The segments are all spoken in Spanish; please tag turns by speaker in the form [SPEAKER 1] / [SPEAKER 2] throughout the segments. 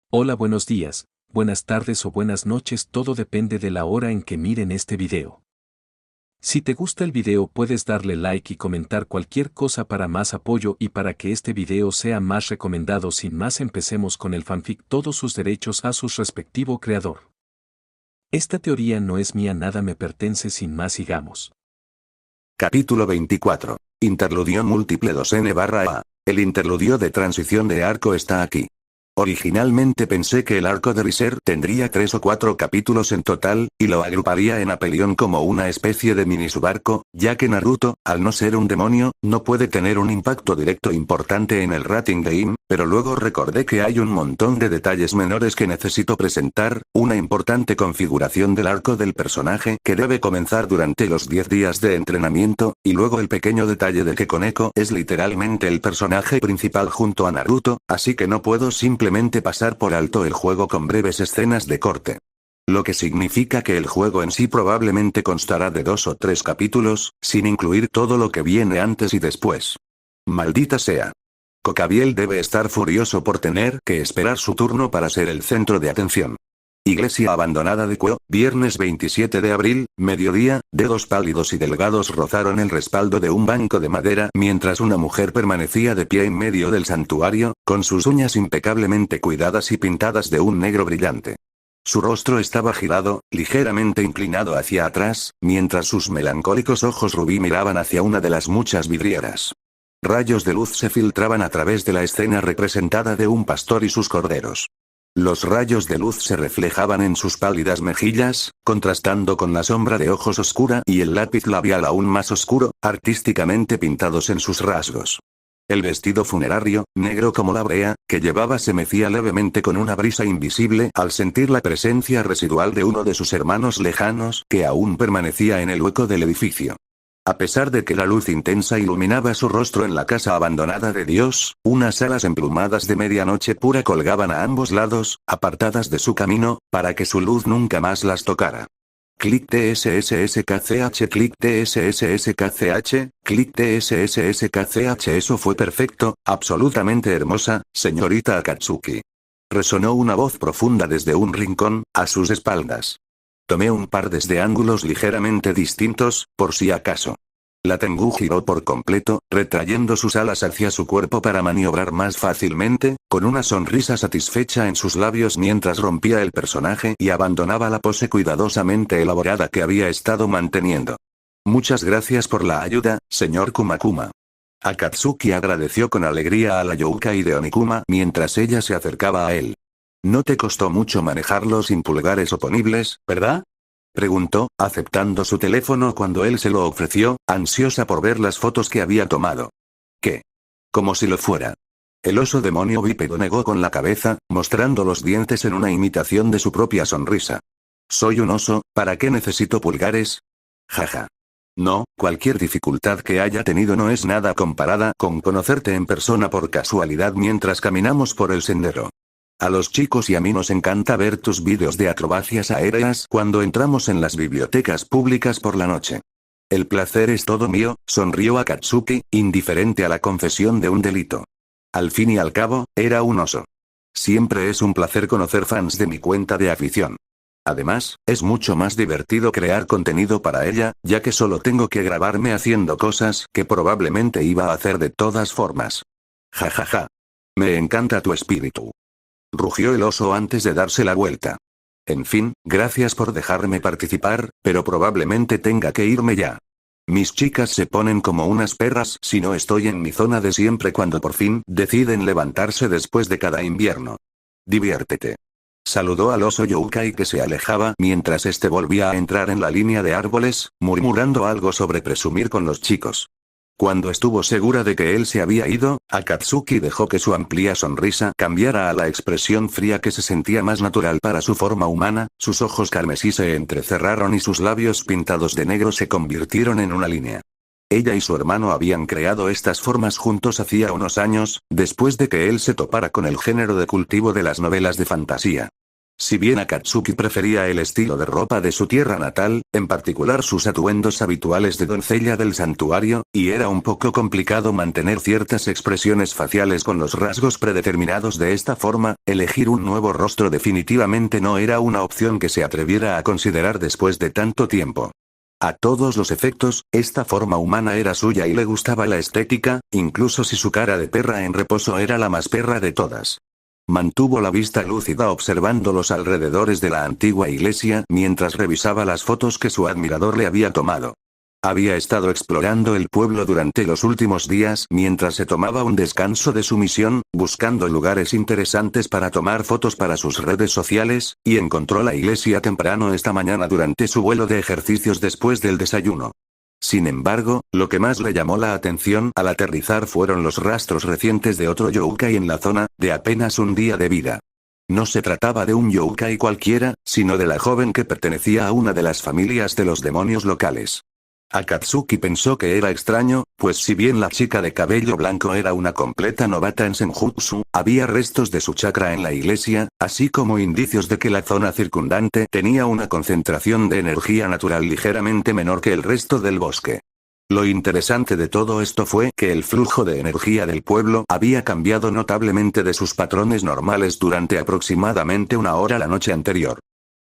[SPEAKER 1] Hola, buenos días, buenas tardes o buenas noches, todo depende de la hora en que miren este video. Si te gusta el video puedes darle like y comentar cualquier cosa para más apoyo y para que este video sea más recomendado. Sin más, empecemos con el fanfic. Todos sus derechos a su respectivo creador. Esta teoría no es mía, nada me pertenece. Sin más, sigamos.
[SPEAKER 2] Capítulo 24. Interludio múltiple 2N/A. El interludio de transición de arco está aquí. Originalmente pensé que el arco de Riser tendría 3 o 4 capítulos en total, y lo agruparía en Apelion como una especie de mini subarco, ya que Naruto, al no ser un demonio, no puede tener un impacto directo importante en el rating game, pero luego recordé que hay un montón de detalles menores que necesito presentar, una importante configuración del arco del personaje que debe comenzar durante los 10 días de entrenamiento, y luego el pequeño detalle de que Koneko es literalmente el personaje principal junto a Naruto, así que no puedo simplemente pasar por alto el juego con breves escenas de corte. Lo que significa que el juego en sí probablemente constará de 2 o 3 capítulos, sin incluir todo lo que viene antes y después. Maldita sea. Cocabiel debe estar furioso por tener que esperar su turno para ser el centro de atención. Iglesia abandonada de Kuo, viernes 27 de abril, mediodía, dedos pálidos y delgados rozaron el respaldo de un banco de madera mientras una mujer permanecía de pie en medio del santuario, con sus uñas impecablemente cuidadas y pintadas de un negro brillante. Su rostro estaba girado, ligeramente inclinado hacia atrás, mientras sus melancólicos ojos rubí miraban hacia una de las muchas vidrieras. Rayos de luz se filtraban a través de la escena representada de un pastor y sus corderos. Los rayos de luz se reflejaban en sus pálidas mejillas, contrastando con la sombra de ojos oscura y el lápiz labial aún más oscuro, artísticamente pintados en sus rasgos. El vestido funerario, negro como la brea, que llevaba se mecía levemente con una brisa invisible al sentir la presencia residual de uno de sus hermanos lejanos que aún permanecía en el hueco del edificio. A pesar de que la luz intensa iluminaba su rostro en la casa abandonada de Dios, unas alas emplumadas de medianoche pura colgaban a ambos lados, apartadas de su camino, para que su luz nunca más las tocara. Clic TSSSKCH, clic TSSSKCH, clic TSSSKCH. Eso fue perfecto, absolutamente hermosa, señorita Akatsuki. Resonó una voz profunda desde un rincón, a sus espaldas. Tomé un par de ángulos ligeramente distintos, por si acaso. La Tengu giró por completo, retrayendo sus alas hacia su cuerpo para maniobrar más fácilmente, con una sonrisa satisfecha en sus labios mientras rompía el personaje y abandonaba la pose cuidadosamente elaborada que había estado manteniendo. Muchas gracias por la ayuda, señor Kumakuma. Akatsuki agradeció con alegría a la Youkai de Onikuma mientras ella se acercaba a él. No te costó mucho manejarlo sin pulgares oponibles, ¿verdad? Preguntó, aceptando su teléfono cuando él se lo ofreció, ansiosa por ver las fotos que había tomado. ¿Qué? Como si lo fuera. El oso demonio bípedo negó con la cabeza, mostrando los dientes en una imitación de su propia sonrisa. Soy un oso, ¿para qué necesito pulgares? Jaja. No, cualquier dificultad que haya tenido no es nada comparada con conocerte en persona por casualidad mientras caminamos por el sendero. A los chicos y a mí nos encanta ver tus vídeos de acrobacias aéreas cuando entramos en las bibliotecas públicas por la noche. El placer es todo mío, sonrió Akatsuki, indiferente a la confesión de un delito. Al fin y al cabo, era un oso. Siempre es un placer conocer fans de mi cuenta de afición. Además, es mucho más divertido crear contenido para ella, ya que solo tengo que grabarme haciendo cosas que probablemente iba a hacer de todas formas. Jajaja. Me encanta tu espíritu. Rugió el oso antes de darse la vuelta. En fin, gracias por dejarme participar, pero probablemente tenga que irme ya. Mis chicas se ponen como unas perras si no estoy en mi zona de siempre cuando por fin deciden levantarse después de cada invierno. Diviértete. Saludó al oso Youkai que se alejaba mientras este volvía a entrar en la línea de árboles, murmurando algo sobre presumir con los chicos. Cuando estuvo segura de que él se había ido, Akatsuki dejó que su amplia sonrisa cambiara a la expresión fría que se sentía más natural para su forma humana, sus ojos carmesí se entrecerraron y sus labios pintados de negro se convirtieron en una línea. Ella y su hermano habían creado estas formas juntos hacía unos años, después de que él se topara con el género de cultivo de las novelas de fantasía. Si bien Akatsuki prefería el estilo de ropa de su tierra natal, en particular sus atuendos habituales de doncella del santuario, y era un poco complicado mantener ciertas expresiones faciales con los rasgos predeterminados de esta forma, elegir un nuevo rostro definitivamente no era una opción que se atreviera a considerar después de tanto tiempo. A todos los efectos, esta forma humana era suya y le gustaba la estética, incluso si su cara de perra en reposo era la más perra de todas. Mantuvo la vista lúcida observando los alrededores de la antigua iglesia mientras revisaba las fotos que su admirador le había tomado. Había estado explorando el pueblo durante los últimos días mientras se tomaba un descanso de su misión, buscando lugares interesantes para tomar fotos para sus redes sociales, y encontró la iglesia temprano esta mañana durante su vuelo de ejercicios después del desayuno. Sin embargo, lo que más le llamó la atención al aterrizar fueron los rastros recientes de otro yokai en la zona, de apenas un día de vida. No se trataba de un yokai cualquiera, sino de la joven que pertenecía a una de las familias de los demonios locales. Akatsuki pensó que era extraño, pues si bien la chica de cabello blanco era una completa novata en Senjutsu, había restos de su chakra en la iglesia, así como indicios de que la zona circundante tenía una concentración de energía natural ligeramente menor que el resto del bosque. Lo interesante de todo esto fue que el flujo de energía del pueblo había cambiado notablemente de sus patrones normales durante aproximadamente una hora la noche anterior.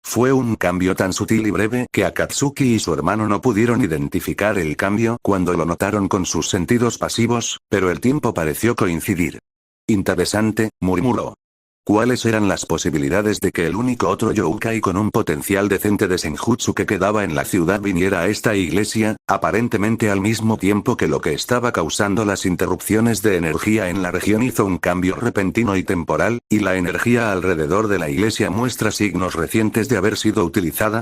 [SPEAKER 2] Fue un cambio tan sutil y breve que Akatsuki y su hermano no pudieron identificar el cambio cuando lo notaron con sus sentidos pasivos, pero el tiempo pareció coincidir. Interesante, murmuró. ¿Cuáles eran las posibilidades de que el único otro yokai con un potencial decente de Senjutsu que quedaba en la ciudad viniera a esta iglesia, aparentemente al mismo tiempo que lo que estaba causando las interrupciones de energía en la región hizo un cambio repentino y temporal, y la energía alrededor de la iglesia muestra signos recientes de haber sido utilizada?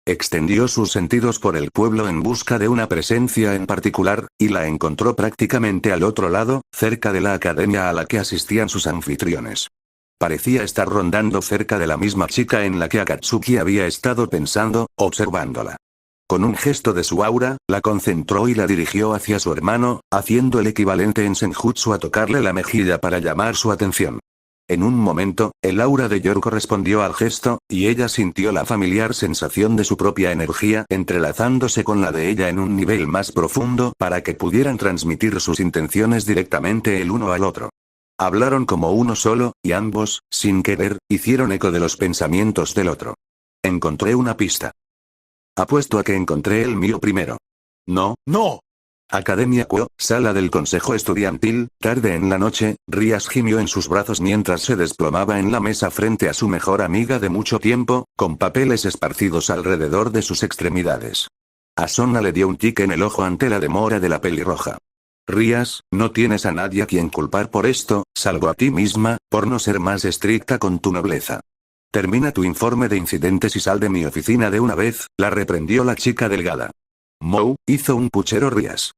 [SPEAKER 2] Extendió sus sentidos por el pueblo en busca de una presencia en particular, y la encontró prácticamente al otro lado, cerca de la academia a la que asistían sus anfitriones. Parecía estar rondando cerca de la misma chica en la que Akatsuki había estado pensando, observándola. Con un gesto de su aura, la concentró y la dirigió hacia su hermano, haciendo el equivalente en Senjutsu a tocarle la mejilla para llamar su atención. En un momento, el aura de Yorko respondió al gesto, y ella sintió la familiar sensación de su propia energía entrelazándose con la de ella en un nivel más profundo para que pudieran transmitir sus intenciones directamente el uno al otro. Hablaron como uno solo, y ambos, sin querer, hicieron eco de los pensamientos del otro. Encontré una pista. Apuesto a que encontré el mío primero. No, no. Academia Kuo, sala del consejo estudiantil, tarde en la noche, Rías gimió en sus brazos mientras se desplomaba en la mesa frente a su mejor amiga de mucho tiempo, con papeles esparcidos alrededor de sus extremidades. Asuna le dio un tic en el ojo ante la demora de la pelirroja. Rías, no tienes a nadie a quien culpar por esto, salvo a ti misma, por no ser más estricta con tu nobleza. Termina tu informe de incidentes y sal de mi oficina de una vez, la reprendió la chica delgada. Mou, hizo un puchero Rías.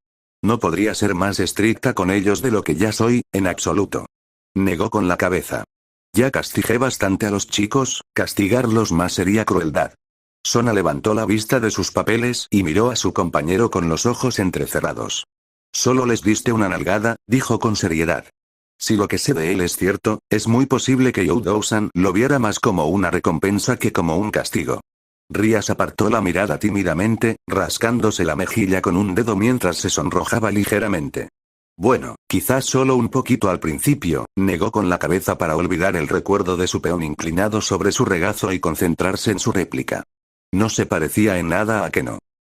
[SPEAKER 2] No podría ser más estricta con ellos de lo que ya soy, en absoluto. Negó con la cabeza. Ya castigué bastante a los chicos, castigarlos más sería crueldad. Sona levantó la vista de sus papeles y miró a su compañero con los ojos entrecerrados. Solo les diste una nalgada, dijo con seriedad. Si lo que sé de él es cierto, es muy posible que Youdou-san lo viera más como una recompensa que como un castigo. Rías apartó la mirada tímidamente, rascándose la mejilla con un dedo mientras se sonrojaba ligeramente. Bueno, quizás solo un poquito al principio, negó con la cabeza para olvidar el recuerdo de su peón inclinado sobre su regazo y concentrarse en su réplica. No se parecía en nada a que no.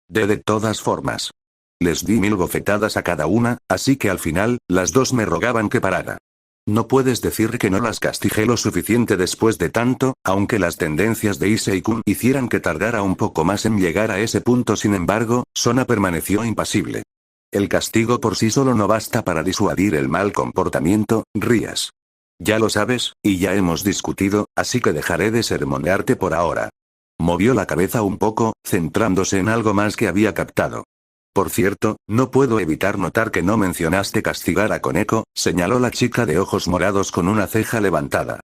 [SPEAKER 2] De todas formas. Les di 1000 bofetadas a cada una, así que al final, las dos me rogaban que parara. No puedes decir que no las castigué lo suficiente después de tanto, aunque las tendencias de Issei-kun hicieran que tardara un poco más en llegar a ese punto. Sin embargo, Sona permaneció impasible. El castigo por sí solo no basta para disuadir el mal comportamiento, Rías. Ya lo sabes, y ya hemos discutido, así que dejaré de sermonearte por ahora. Movió la cabeza un poco, centrándose en algo más que había captado. Por cierto, no puedo evitar notar que no mencionaste castigar a Koneko, señaló la chica de ojos morados con una ceja levantada.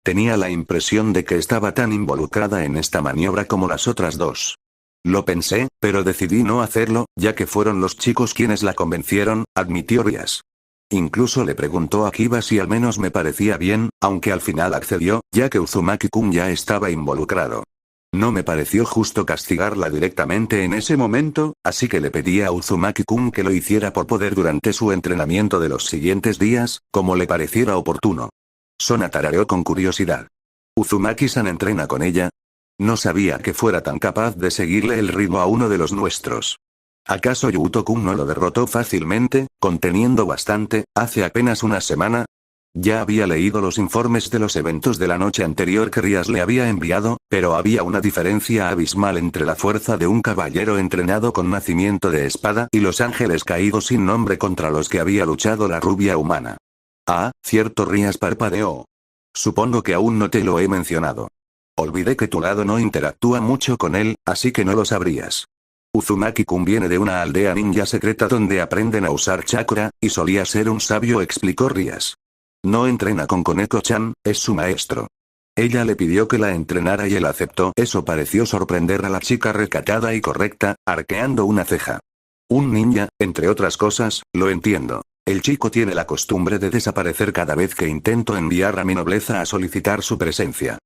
[SPEAKER 2] Tenía la impresión de que estaba tan involucrada en esta maniobra como las otras dos. Lo pensé, pero decidí no hacerlo, ya que fueron los chicos quienes la convencieron, admitió Rías. Incluso le preguntó a Kiba si al menos me parecía bien, aunque al final accedió, ya que Uzumaki-kun ya estaba involucrado. No me pareció justo castigarla directamente en ese momento, así que le pedí a Uzumaki-kun que lo hiciera por poder durante su entrenamiento de los siguientes días, como le pareciera oportuno. Sona tarareó con curiosidad. ¿Uzumaki-san entrena con ella? No sabía que fuera tan capaz de seguirle el ritmo a uno de los nuestros. ¿Acaso Yuto-kun no lo derrotó fácilmente, conteniendo bastante, hace apenas una semana? Ya había leído los informes de los eventos de la noche anterior que Rias le había enviado, pero había una diferencia abismal entre la fuerza de un caballero entrenado con nacimiento de espada y los ángeles caídos sin nombre contra los que había luchado la rubia humana. Ah, cierto, Rias parpadeó. Supongo que aún no te lo he mencionado. Olvidé que tu lado no interactúa mucho con él, así que no lo sabrías. Uzumaki-kun viene de una aldea ninja secreta donde aprenden a usar chakra, y solía ser un sabio, explicó Rias. No entrena con Koneko-chan, es su maestro. Ella le pidió que la entrenara y él aceptó. Eso pareció sorprender a la chica recatada y correcta, arqueando una ceja. Un ninja, entre otras cosas, lo entiendo. El chico tiene la costumbre de desaparecer cada vez que intento enviar a mi nobleza a solicitar su presencia.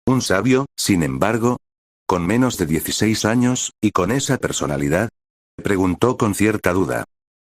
[SPEAKER 2] Un sabio, sin embargo, con menos de 16 años, y con esa personalidad, preguntó con cierta duda.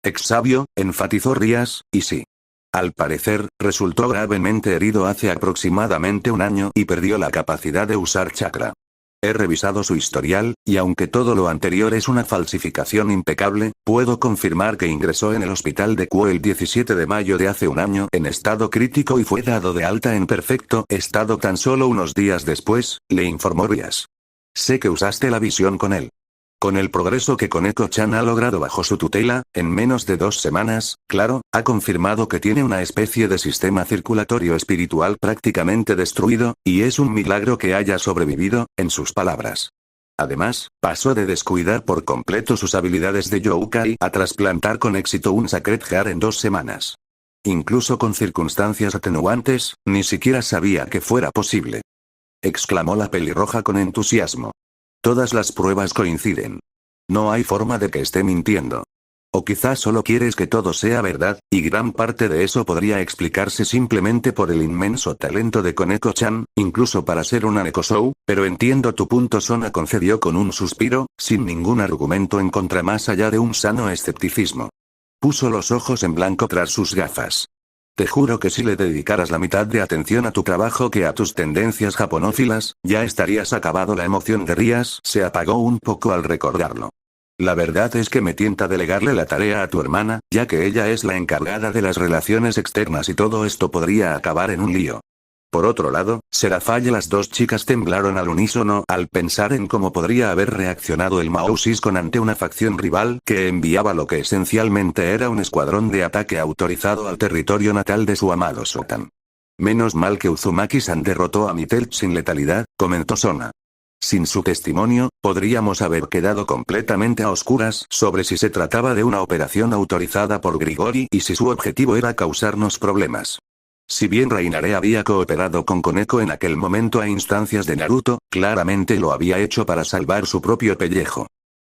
[SPEAKER 2] Ex sabio, enfatizó Rias, y sí. Al parecer, resultó gravemente herido hace aproximadamente un año y perdió la capacidad de usar chakra. He revisado su historial, y aunque todo lo anterior es una falsificación impecable, puedo confirmar que ingresó en el hospital de Kuo el 17 de mayo de hace un año en estado crítico y fue dado de alta en perfecto estado tan solo unos días después, le informó Rias. Sé que usaste la visión con él. Con el progreso que Koneko-chan ha logrado bajo su tutela, en menos de 2 semanas, claro, ha confirmado que tiene una especie de sistema circulatorio espiritual prácticamente destruido, y es un milagro que haya sobrevivido, en sus palabras. Además, pasó de descuidar por completo sus habilidades de Youkai a trasplantar con éxito un Sacred Heart en 2 semanas. Incluso con circunstancias atenuantes, ni siquiera sabía que fuera posible. Exclamó la pelirroja con entusiasmo. Todas las pruebas coinciden. No hay forma de que esté mintiendo. O quizás solo quieres que todo sea verdad, y gran parte de eso podría explicarse simplemente por el inmenso talento de Koneko-chan, incluso para ser una Nekosou, pero entiendo tu punto. Sona concedió con un suspiro, sin ningún argumento en contra más allá de un sano escepticismo. Puso los ojos en blanco tras sus gafas. Te juro que si le dedicaras la mitad de atención a tu trabajo que a tus tendencias japonófilas, ya estarías acabado. La emoción de Rias se apagó un poco al recordarlo. La verdad es que me tienta delegarle la tarea a tu hermana, ya que ella es la encargada de las relaciones externas y todo esto podría acabar en un lío. Por otro lado, Serafall y las 2 chicas temblaron al unísono al pensar en cómo podría haber reaccionado el Mao Siscon ante una facción rival que enviaba lo que esencialmente era un escuadrón de ataque autorizado al territorio natal de su amado Sotan. Menos mal que Uzumaki-san derrotó a Mitelch sin letalidad, comentó Sona. Sin su testimonio, podríamos haber quedado completamente a oscuras sobre si se trataba de una operación autorizada por Grigori y si su objetivo era causarnos problemas. Si bien Reinare había cooperado con Koneko en aquel momento a instancias de Naruto, claramente lo había hecho para salvar su propio pellejo.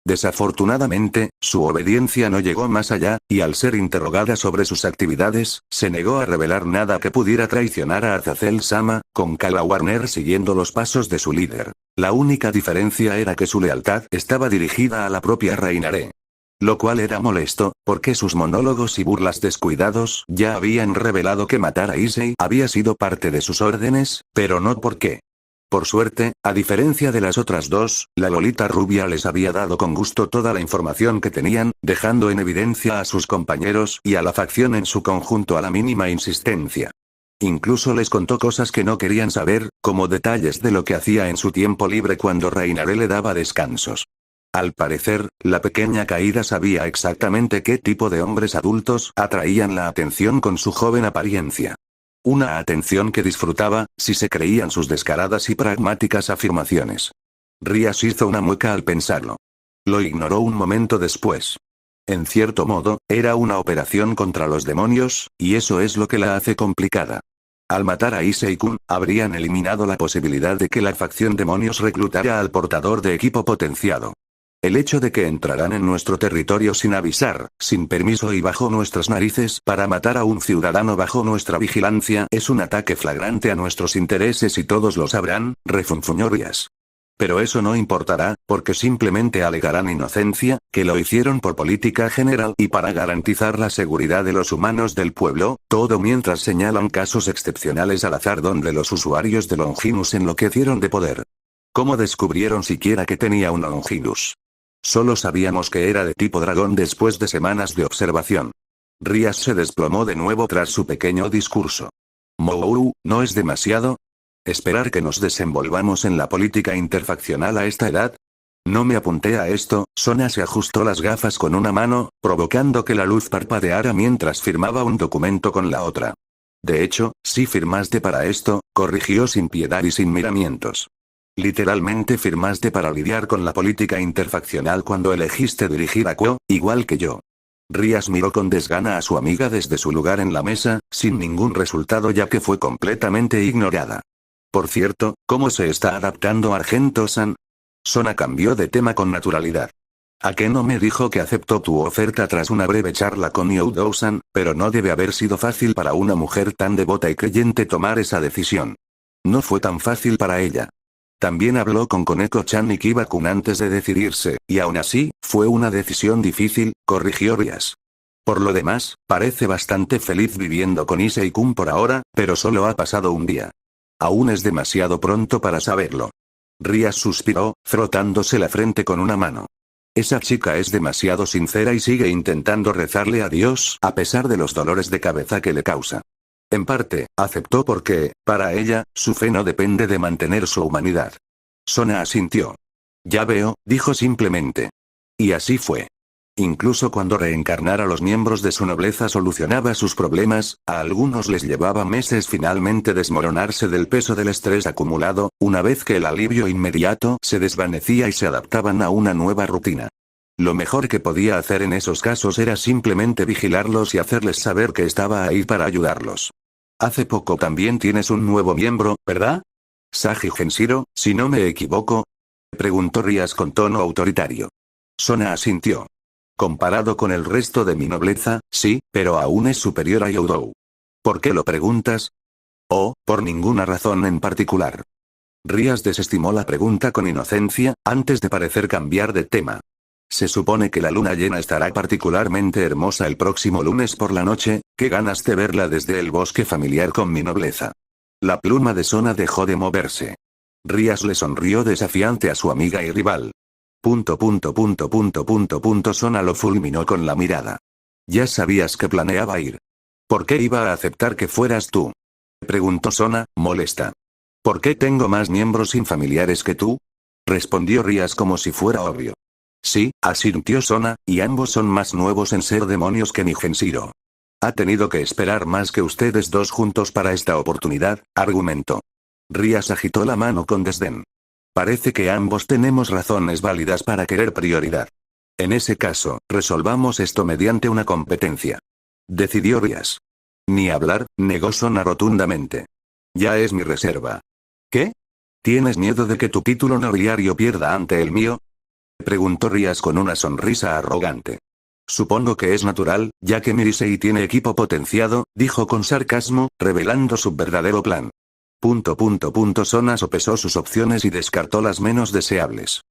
[SPEAKER 2] Desafortunadamente, su obediencia no llegó más allá, y al ser interrogada sobre sus actividades, se negó a revelar nada que pudiera traicionar a Azazel-sama, con Kala Warner siguiendo los pasos de su líder. La única diferencia era que su lealtad estaba dirigida a la propia Reinare. Lo cual era molesto, porque sus monólogos y burlas descuidados ya habían revelado que matar a Issei había sido parte de sus órdenes, pero no por qué. Por suerte, a diferencia de las otras 2, la Lolita rubia les había dado con gusto toda la información que tenían, dejando en evidencia a sus compañeros y a la facción en su conjunto a la mínima insistencia. Incluso les contó cosas que no querían saber, como detalles de lo que hacía en su tiempo libre cuando Reinare le daba descansos. Al parecer, la pequeña caída sabía exactamente qué tipo de hombres adultos atraían la atención con su joven apariencia. Una atención que disfrutaba, si se creían sus descaradas y pragmáticas afirmaciones. Rias hizo una mueca al pensarlo. Lo ignoró un momento después. En cierto modo, era una operación contra los demonios, y eso es lo que la hace complicada. Al matar a Issei-kun, habrían eliminado la posibilidad de que la facción demonios reclutara al portador de equipo potenciado. El hecho de que entrarán en nuestro territorio sin avisar, sin permiso y bajo nuestras narices para matar a un ciudadano bajo nuestra vigilancia es un ataque flagrante a nuestros intereses y todos lo sabrán, refunfuñó Rías. Pero eso no importará, porque simplemente alegarán inocencia, que lo hicieron por política general y para garantizar la seguridad de los humanos del pueblo, todo mientras señalan casos excepcionales al azar donde los usuarios de Longinus enloquecieron de poder. ¿Cómo descubrieron siquiera que tenía un Longinus? Solo sabíamos que era de tipo dragón después de semanas de observación. Rías se desplomó de nuevo tras su pequeño discurso. Mouru, ¿no es demasiado? ¿Esperar que nos desenvolvamos en la política interfaccional a esta edad? No me apunté a esto. Sona se ajustó las gafas con una mano, provocando que la luz parpadeara mientras firmaba un documento con la otra. De hecho, sí firmaste para esto, corrigió sin piedad y sin miramientos. Literalmente firmaste para lidiar con la política interfaccional cuando elegiste dirigir a Kuo, igual que yo. Rías miró con desgana a su amiga desde su lugar en la mesa, sin ningún resultado ya que fue completamente ignorada. Por cierto, ¿cómo se está adaptando Argento-san? Sona cambió de tema con naturalidad. ¿A qué no me dijo que aceptó tu oferta tras una breve charla con Youdou-san? Pero no debe haber sido fácil para una mujer tan devota y creyente tomar esa decisión. No fue tan fácil para ella. También habló con Koneko-chan y Kiba-kun antes de decidirse, y aún así, fue una decisión difícil, corrigió Rías. Por lo demás, parece bastante feliz viviendo con Issei-kun por ahora, pero solo ha pasado un día. Aún es demasiado pronto para saberlo. Rías suspiró, frotándose la frente con una mano. Esa chica es demasiado sincera y sigue intentando rezarle a Dios a pesar de los dolores de cabeza que le causa. En parte, aceptó porque, para ella, su fe no depende de mantener su humanidad. Sona asintió. Ya veo, dijo simplemente. Y así fue. Incluso cuando reencarnara los miembros de su nobleza solucionaba sus problemas, a algunos les llevaba meses finalmente desmoronarse del peso del estrés acumulado, una vez que el alivio inmediato se desvanecía y se adaptaban a una nueva rutina. Lo mejor que podía hacer en esos casos era simplemente vigilarlos y hacerles saber que estaba ahí para ayudarlos. Hace poco también tienes un nuevo miembro, ¿verdad? Sagi Genshiro, si no me equivoco. Preguntó Rías con tono autoritario. Sona asintió. Comparado con el resto de mi nobleza, sí, pero aún es superior a Youdou. ¿Por qué lo preguntas? Oh, por ninguna razón en particular. Rías desestimó la pregunta con inocencia, antes de parecer cambiar de tema. Se supone que la luna llena estará particularmente hermosa el próximo lunes por la noche, qué ganas de verla desde el bosque familiar con mi nobleza. La pluma de Sona dejó de moverse. Rías le sonrió desafiante a su amiga y rival. Sona lo fulminó con la mirada. Ya sabías que planeaba ir. ¿Por qué iba a aceptar que fueras tú? Preguntó Sona, molesta. ¿Por qué tengo más miembros infamiliares que tú? Respondió Rías como si fuera obvio. Sí, asintió Sona, y ambos son más nuevos en ser demonios que mi Genshiro. Ha tenido que esperar más que ustedes dos juntos para esta oportunidad, argumentó. Rías agitó la mano con desdén. Parece que ambos tenemos razones válidas para querer prioridad. En ese caso, resolvamos esto mediante una competencia. Decidió Rías. Ni hablar, negó Sona rotundamente. Ya es mi reserva. ¿Qué? ¿Tienes miedo de que tu título nobiliario pierda ante el mío? Preguntó Rías con una sonrisa arrogante. Supongo que es natural, ya que Mirisei tiene equipo potenciado, dijo con sarcasmo, revelando su verdadero plan. Sona sopesó sus opciones y descartó las menos deseables.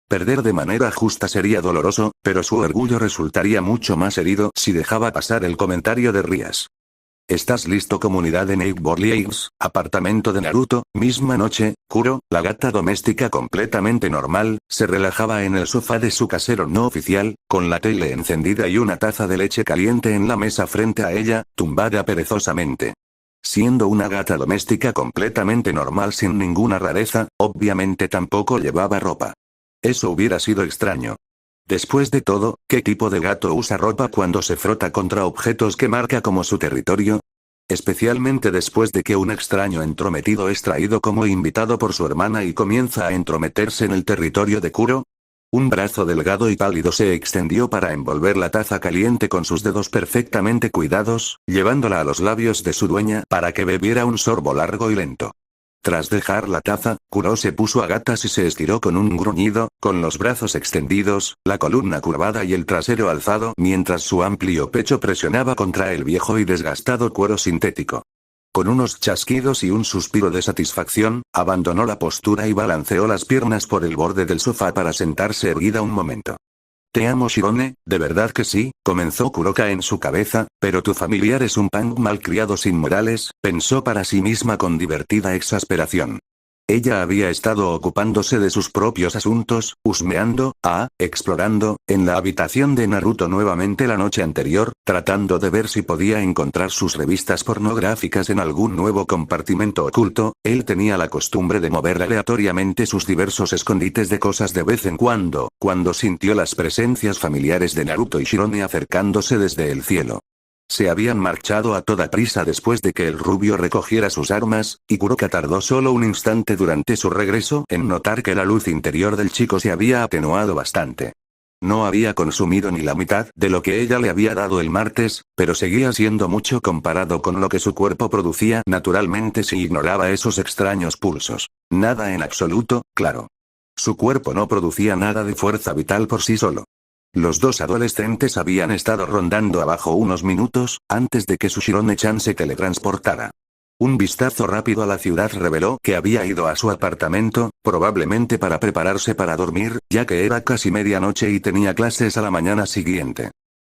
[SPEAKER 2] Perder de manera justa sería doloroso, pero su orgullo resultaría mucho más herido si dejaba pasar el comentario de Rías. ¿Estás listo, comunidad de Neighborly Hills, apartamento de Naruto? Misma noche, Kuro, la gata doméstica completamente normal, se relajaba en el sofá de su casero no oficial, con la tele encendida y una taza de leche caliente en la mesa frente a ella, tumbada perezosamente. Siendo una gata doméstica completamente normal sin ninguna rareza, obviamente tampoco llevaba ropa. Eso hubiera sido extraño. Después de todo, ¿qué tipo de gato usa ropa cuando se frota contra objetos que marca como su territorio? Especialmente después de que un extraño entrometido es traído como invitado por su hermana y comienza a entrometerse en el territorio de Kuro. Un brazo delgado y pálido se extendió para envolver la taza caliente con sus dedos perfectamente cuidados, llevándola a los labios de su dueña para que bebiera un sorbo largo y lento. Tras dejar la taza, Kuro se puso a gatas y se estiró con un gruñido, con los brazos extendidos, la columna curvada y el trasero alzado mientras su amplio pecho presionaba contra el viejo y desgastado cuero sintético. Con unos chasquidos y un suspiro de satisfacción, abandonó la postura y balanceó las piernas por el borde del sofá para sentarse erguida un momento. «Te amo, Shirone, de verdad que sí», comenzó Kuroka en su cabeza, «pero tu familiar es un punk malcriado sin modales», pensó para sí misma con divertida exasperación. Ella había estado ocupándose de sus propios asuntos, husmeando, explorando, en la habitación de Naruto nuevamente la noche anterior, tratando de ver si podía encontrar sus revistas pornográficas en algún nuevo compartimento oculto. Él tenía la costumbre de mover aleatoriamente sus diversos escondites de cosas de vez en cuando sintió las presencias familiares de Naruto y Shirone acercándose desde el cielo. Se habían marchado a toda prisa después de que el rubio recogiera sus armas, y Kuroka tardó solo un instante durante su regreso en notar que la luz interior del chico se había atenuado bastante. No había consumido ni la mitad de lo que ella le había dado el martes, pero seguía siendo mucho comparado con lo que su cuerpo producía naturalmente si ignoraba esos extraños pulsos. Nada en absoluto, claro. Su cuerpo no producía nada de fuerza vital por sí solo. Los dos adolescentes habían estado rondando abajo unos minutos, antes de que su Shirone-chan se teletransportara. Un vistazo rápido a la ciudad reveló que había ido a su apartamento, probablemente para prepararse para dormir, ya que era casi medianoche y tenía clases a la mañana siguiente.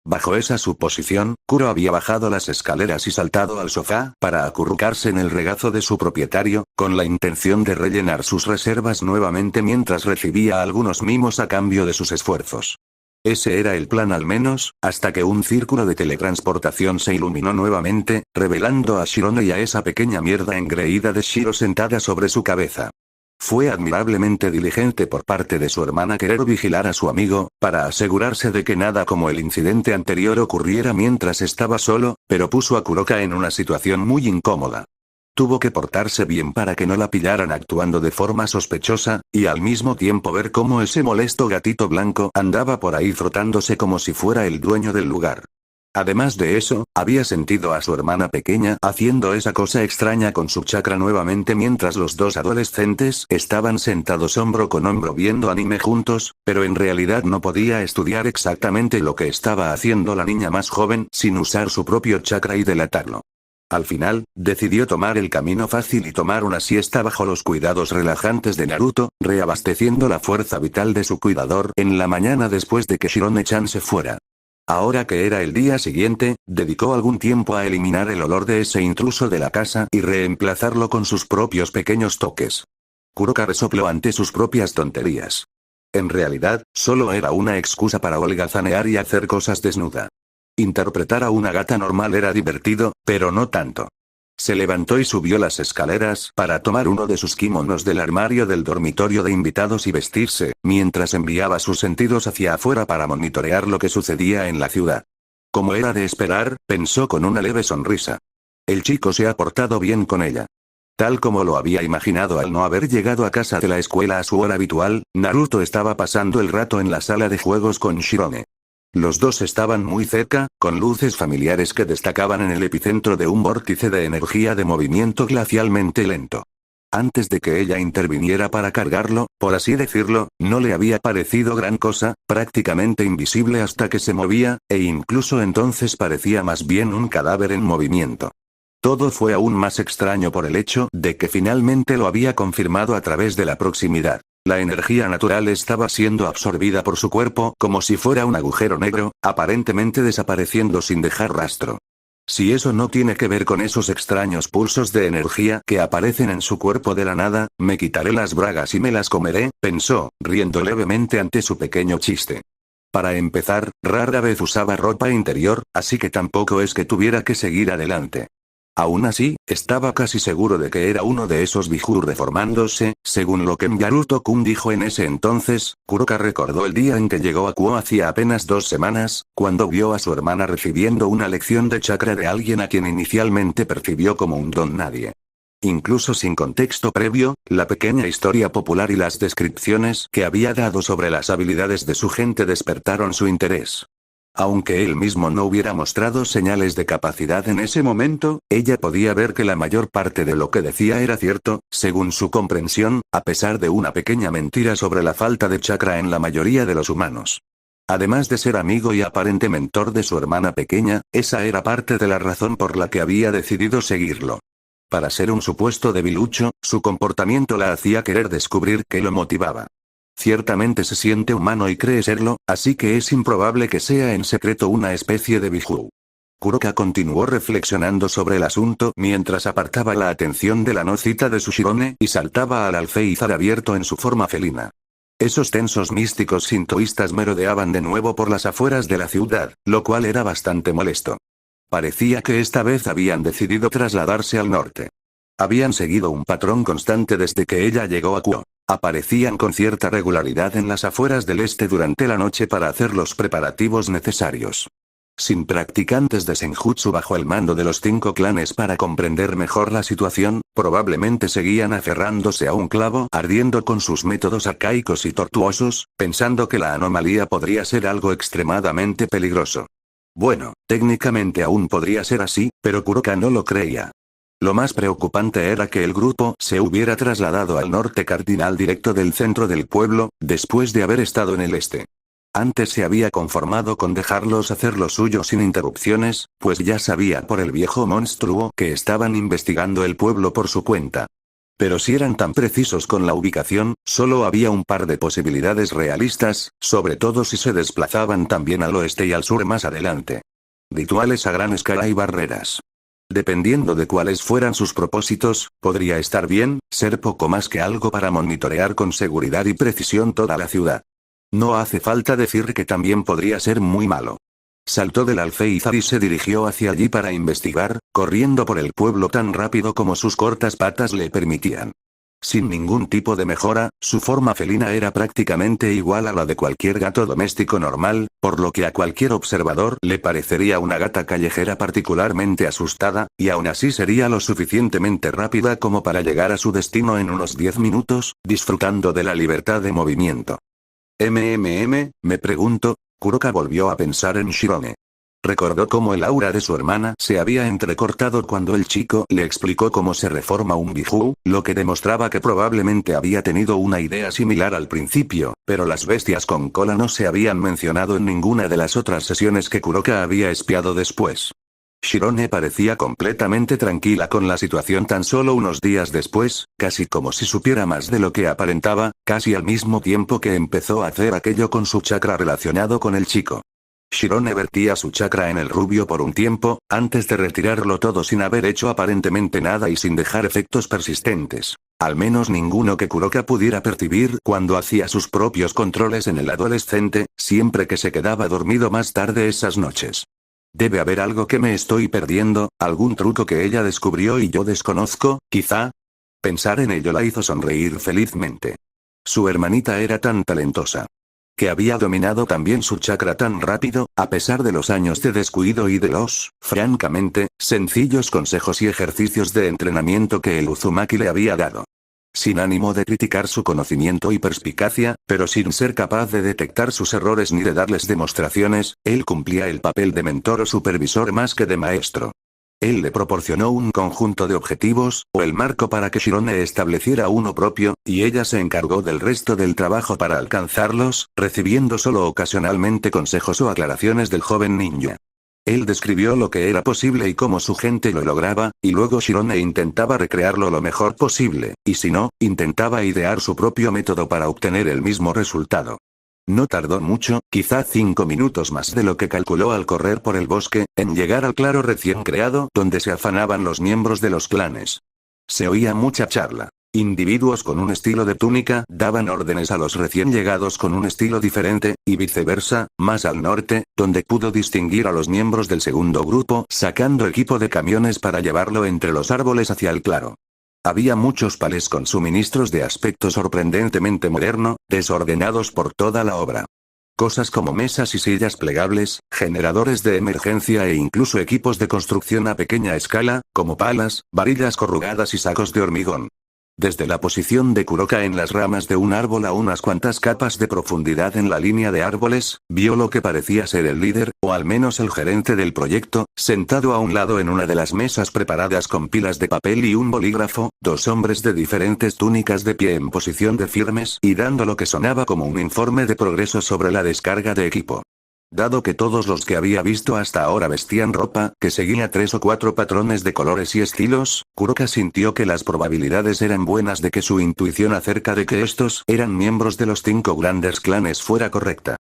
[SPEAKER 2] Bajo esa suposición, Kuro había bajado las escaleras y saltado al sofá para acurrucarse en el regazo de su propietario, con la intención de rellenar sus reservas nuevamente mientras recibía algunos mimos a cambio de sus esfuerzos. Ese era el plan al menos, hasta que un círculo de teletransportación se iluminó nuevamente, revelando a Shirone y a esa pequeña mierda engreída de Shiro sentada sobre su cabeza. Fue admirablemente diligente por parte de su hermana querer vigilar a su amigo, para asegurarse de que nada como el incidente anterior ocurriera mientras estaba solo, pero puso a Kuroka en una situación muy incómoda. Tuvo que portarse bien para que no la pillaran actuando de forma sospechosa, y al mismo tiempo ver cómo ese molesto gatito blanco andaba por ahí frotándose como si fuera el dueño del lugar. Además de eso, había sentido a su hermana pequeña haciendo esa cosa extraña con su chakra nuevamente mientras los dos adolescentes estaban sentados hombro con hombro viendo anime juntos, pero en realidad no podía estudiar exactamente lo que estaba haciendo la niña más joven sin usar su propio chakra y delatarlo. Al final, decidió tomar el camino fácil y tomar una siesta bajo los cuidados relajantes de Naruto, reabasteciendo la fuerza vital de su cuidador en la mañana después de que Shirone-chan se fuera. Ahora que era el día siguiente, dedicó algún tiempo a eliminar el olor de ese intruso de la casa y reemplazarlo con sus propios pequeños toques. Kuroka resopló ante sus propias tonterías. En realidad, solo era una excusa para holgazanear y hacer cosas desnuda. Interpretar a una gata normal era divertido, pero no tanto. Se levantó y subió las escaleras para tomar uno de sus kimonos del armario del dormitorio de invitados y vestirse, mientras enviaba sus sentidos hacia afuera para monitorear lo que sucedía en la ciudad. Como era de esperar, pensó con una leve sonrisa. El chico se ha portado bien con ella. Tal como lo había imaginado al no haber llegado a casa de la escuela a su hora habitual, Naruto estaba pasando el rato en la sala de juegos con Shirone. Los dos estaban muy cerca, con luces familiares que destacaban en el epicentro de un vórtice de energía de movimiento glacialmente lento. Antes de que ella interviniera para cargarlo, por así decirlo, no le había parecido gran cosa, prácticamente invisible hasta que se movía, e incluso entonces parecía más bien un cadáver en movimiento. Todo fue aún más extraño por el hecho de que finalmente lo había confirmado a través de la proximidad. La energía natural estaba siendo absorbida por su cuerpo como si fuera un agujero negro, aparentemente desapareciendo sin dejar rastro. Si eso no tiene que ver con esos extraños pulsos de energía que aparecen en su cuerpo de la nada, me quitaré las bragas y me las comeré, pensó, riendo levemente ante su pequeño chiste. Para empezar, rara vez usaba ropa interior, así que tampoco es que tuviera que seguir adelante. Aún así, estaba casi seguro de que era uno de esos Biju reformándose, según lo que Naruto-kun dijo en ese entonces. Kuroka recordó el día en que llegó a Kuo hacía apenas 2 semanas, cuando vio a su hermana recibiendo una lección de chakra de alguien a quien inicialmente percibió como un don nadie. Incluso sin contexto previo, la pequeña historia popular y las descripciones que había dado sobre las habilidades de su gente despertaron su interés. Aunque él mismo no hubiera mostrado señales de capacidad en ese momento, ella podía ver que la mayor parte de lo que decía era cierto, según su comprensión, a pesar de una pequeña mentira sobre la falta de chakra en la mayoría de los humanos. Además de ser amigo y aparente mentor de su hermana pequeña, esa era parte de la razón por la que había decidido seguirlo. Para ser un supuesto debilucho, su comportamiento la hacía querer descubrir qué lo motivaba. Ciertamente se siente humano y cree serlo, así que es improbable que sea en secreto una especie de Biju. Kuroka continuó reflexionando sobre el asunto mientras apartaba la atención de la nocita de su Shirone y saltaba al alféizar abierto en su forma felina. Esos tensos místicos sintoístas merodeaban de nuevo por las afueras de la ciudad, lo cual era bastante molesto. Parecía que esta vez habían decidido trasladarse al norte. Habían seguido un patrón constante desde que ella llegó a Kuo. Aparecían con cierta regularidad en las afueras del este durante la noche para hacer los preparativos necesarios. Sin practicantes de Senjutsu bajo el mando de los 5 clanes para comprender mejor la situación, probablemente seguían aferrándose a un clavo ardiendo con sus métodos arcaicos y tortuosos, pensando que la anomalía podría ser algo extremadamente peligroso. Bueno, técnicamente aún podría ser así, pero Kuroka no lo creía. Lo más preocupante era que el grupo se hubiera trasladado al norte cardinal directo del centro del pueblo, después de haber estado en el este. Antes se había conformado con dejarlos hacer lo suyo sin interrupciones, pues ya sabía por el viejo monstruo que estaban investigando el pueblo por su cuenta. Pero si eran tan precisos con la ubicación, solo había un par de posibilidades realistas, sobre todo si se desplazaban también al oeste y al sur más adelante. Rituales a gran escala y barreras. Dependiendo de cuáles fueran sus propósitos, podría estar bien, ser poco más que algo para monitorear con seguridad y precisión toda la ciudad. No hace falta decir que también podría ser muy malo. Saltó del alféizar y se dirigió hacia allí para investigar, corriendo por el pueblo tan rápido como sus cortas patas le permitían. Sin ningún tipo de mejora, su forma felina era prácticamente igual a la de cualquier gato doméstico normal, por lo que a cualquier observador le parecería una gata callejera particularmente asustada, y aún así sería lo suficientemente rápida como para llegar a su destino en unos 10 minutos, disfrutando de la libertad de movimiento. Me pregunto. Kuroka volvió a pensar en Shirone. Recordó cómo el aura de su hermana se había entrecortado cuando el chico le explicó cómo se reforma un Biju, lo que demostraba que probablemente había tenido una idea similar al principio, pero las bestias con cola no se habían mencionado en ninguna de las otras sesiones que Kuroka había espiado después. Shirone parecía completamente tranquila con la situación tan solo unos días después, casi como si supiera más de lo que aparentaba, casi al mismo tiempo que empezó a hacer aquello con su chakra relacionado con el chico. Shirone vertía su chakra en el rubio por un tiempo, antes de retirarlo todo sin haber hecho aparentemente nada y sin dejar efectos persistentes. Al menos ninguno que Kuroka pudiera percibir cuando hacía sus propios controles en el adolescente, siempre que se quedaba dormido más tarde esas noches. Debe haber algo que me estoy perdiendo, algún truco que ella descubrió y yo desconozco, quizá. Pensar en ello la hizo sonreír felizmente. Su hermanita era tan talentosa. Que había dominado también su chakra tan rápido, a pesar de los años de descuido y de los, francamente, sencillos consejos y ejercicios de entrenamiento que el Uzumaki le había dado. Sin ánimo de criticar su conocimiento y perspicacia, pero sin ser capaz de detectar sus errores ni de darles demostraciones, él cumplía el papel de mentor o supervisor más que de maestro. Él le proporcionó un conjunto de objetivos, o el marco para que Shirone estableciera uno propio, y ella se encargó del resto del trabajo para alcanzarlos, recibiendo solo ocasionalmente consejos o aclaraciones del joven ninja. Él describió lo que era posible y cómo su gente lo lograba, y luego Shirone intentaba recrearlo lo mejor posible, y si no, intentaba idear su propio método para obtener el mismo resultado. No tardó mucho, quizá 5 minutos más de lo que calculó al correr por el bosque, en llegar al claro recién creado donde se afanaban los miembros de los clanes. Se oía mucha charla. Individuos con un estilo de túnica daban órdenes a los recién llegados con un estilo diferente, y viceversa, más al norte, donde pudo distinguir a los miembros del segundo grupo sacando equipo de camiones para llevarlo entre los árboles hacia el claro. Había muchos palés con suministros de aspecto sorprendentemente moderno, desordenados por toda la obra. Cosas como mesas y sillas plegables, generadores de emergencia e incluso equipos de construcción a pequeña escala, como palas, varillas corrugadas y sacos de hormigón. Desde la posición de Kuroka en las ramas de un árbol a unas cuantas capas de profundidad en la línea de árboles, vio lo que parecía ser el líder, o al menos el gerente del proyecto, sentado a un lado en una de las mesas preparadas con pilas de papel y un bolígrafo, dos hombres de diferentes túnicas de pie en posición de firmes y dando lo que sonaba como un informe de progreso sobre la descarga de equipo. Dado que todos los que había visto hasta ahora vestían ropa que seguía 3 o 4 patrones de colores y estilos, Kuroka sintió que las probabilidades eran buenas de que su intuición acerca de que estos eran miembros de los 5 grandes clanes fuera correcta.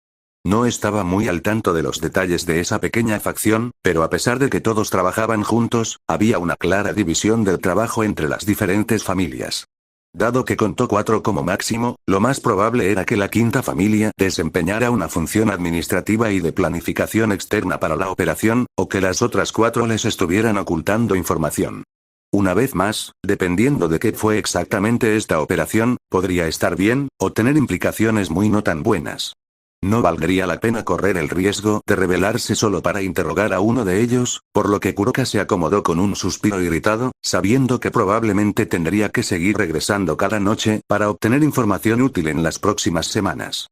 [SPEAKER 2] No estaba muy al tanto de los detalles de esa pequeña facción, pero a pesar de que todos trabajaban juntos, había una clara división del trabajo entre las diferentes familias. Dado que contó 4 como máximo, lo más probable era que la quinta familia desempeñara una función administrativa y de planificación externa para la operación, o que las otras 4 les estuvieran ocultando información. Una vez más, dependiendo de qué fue exactamente esta operación, podría estar bien, o tener implicaciones muy no tan buenas. No valdría la pena correr el riesgo de revelarse solo para interrogar a uno de ellos, por lo que Kuroka se acomodó con un suspiro irritado, sabiendo que probablemente tendría que seguir regresando cada noche para obtener información útil en las próximas semanas.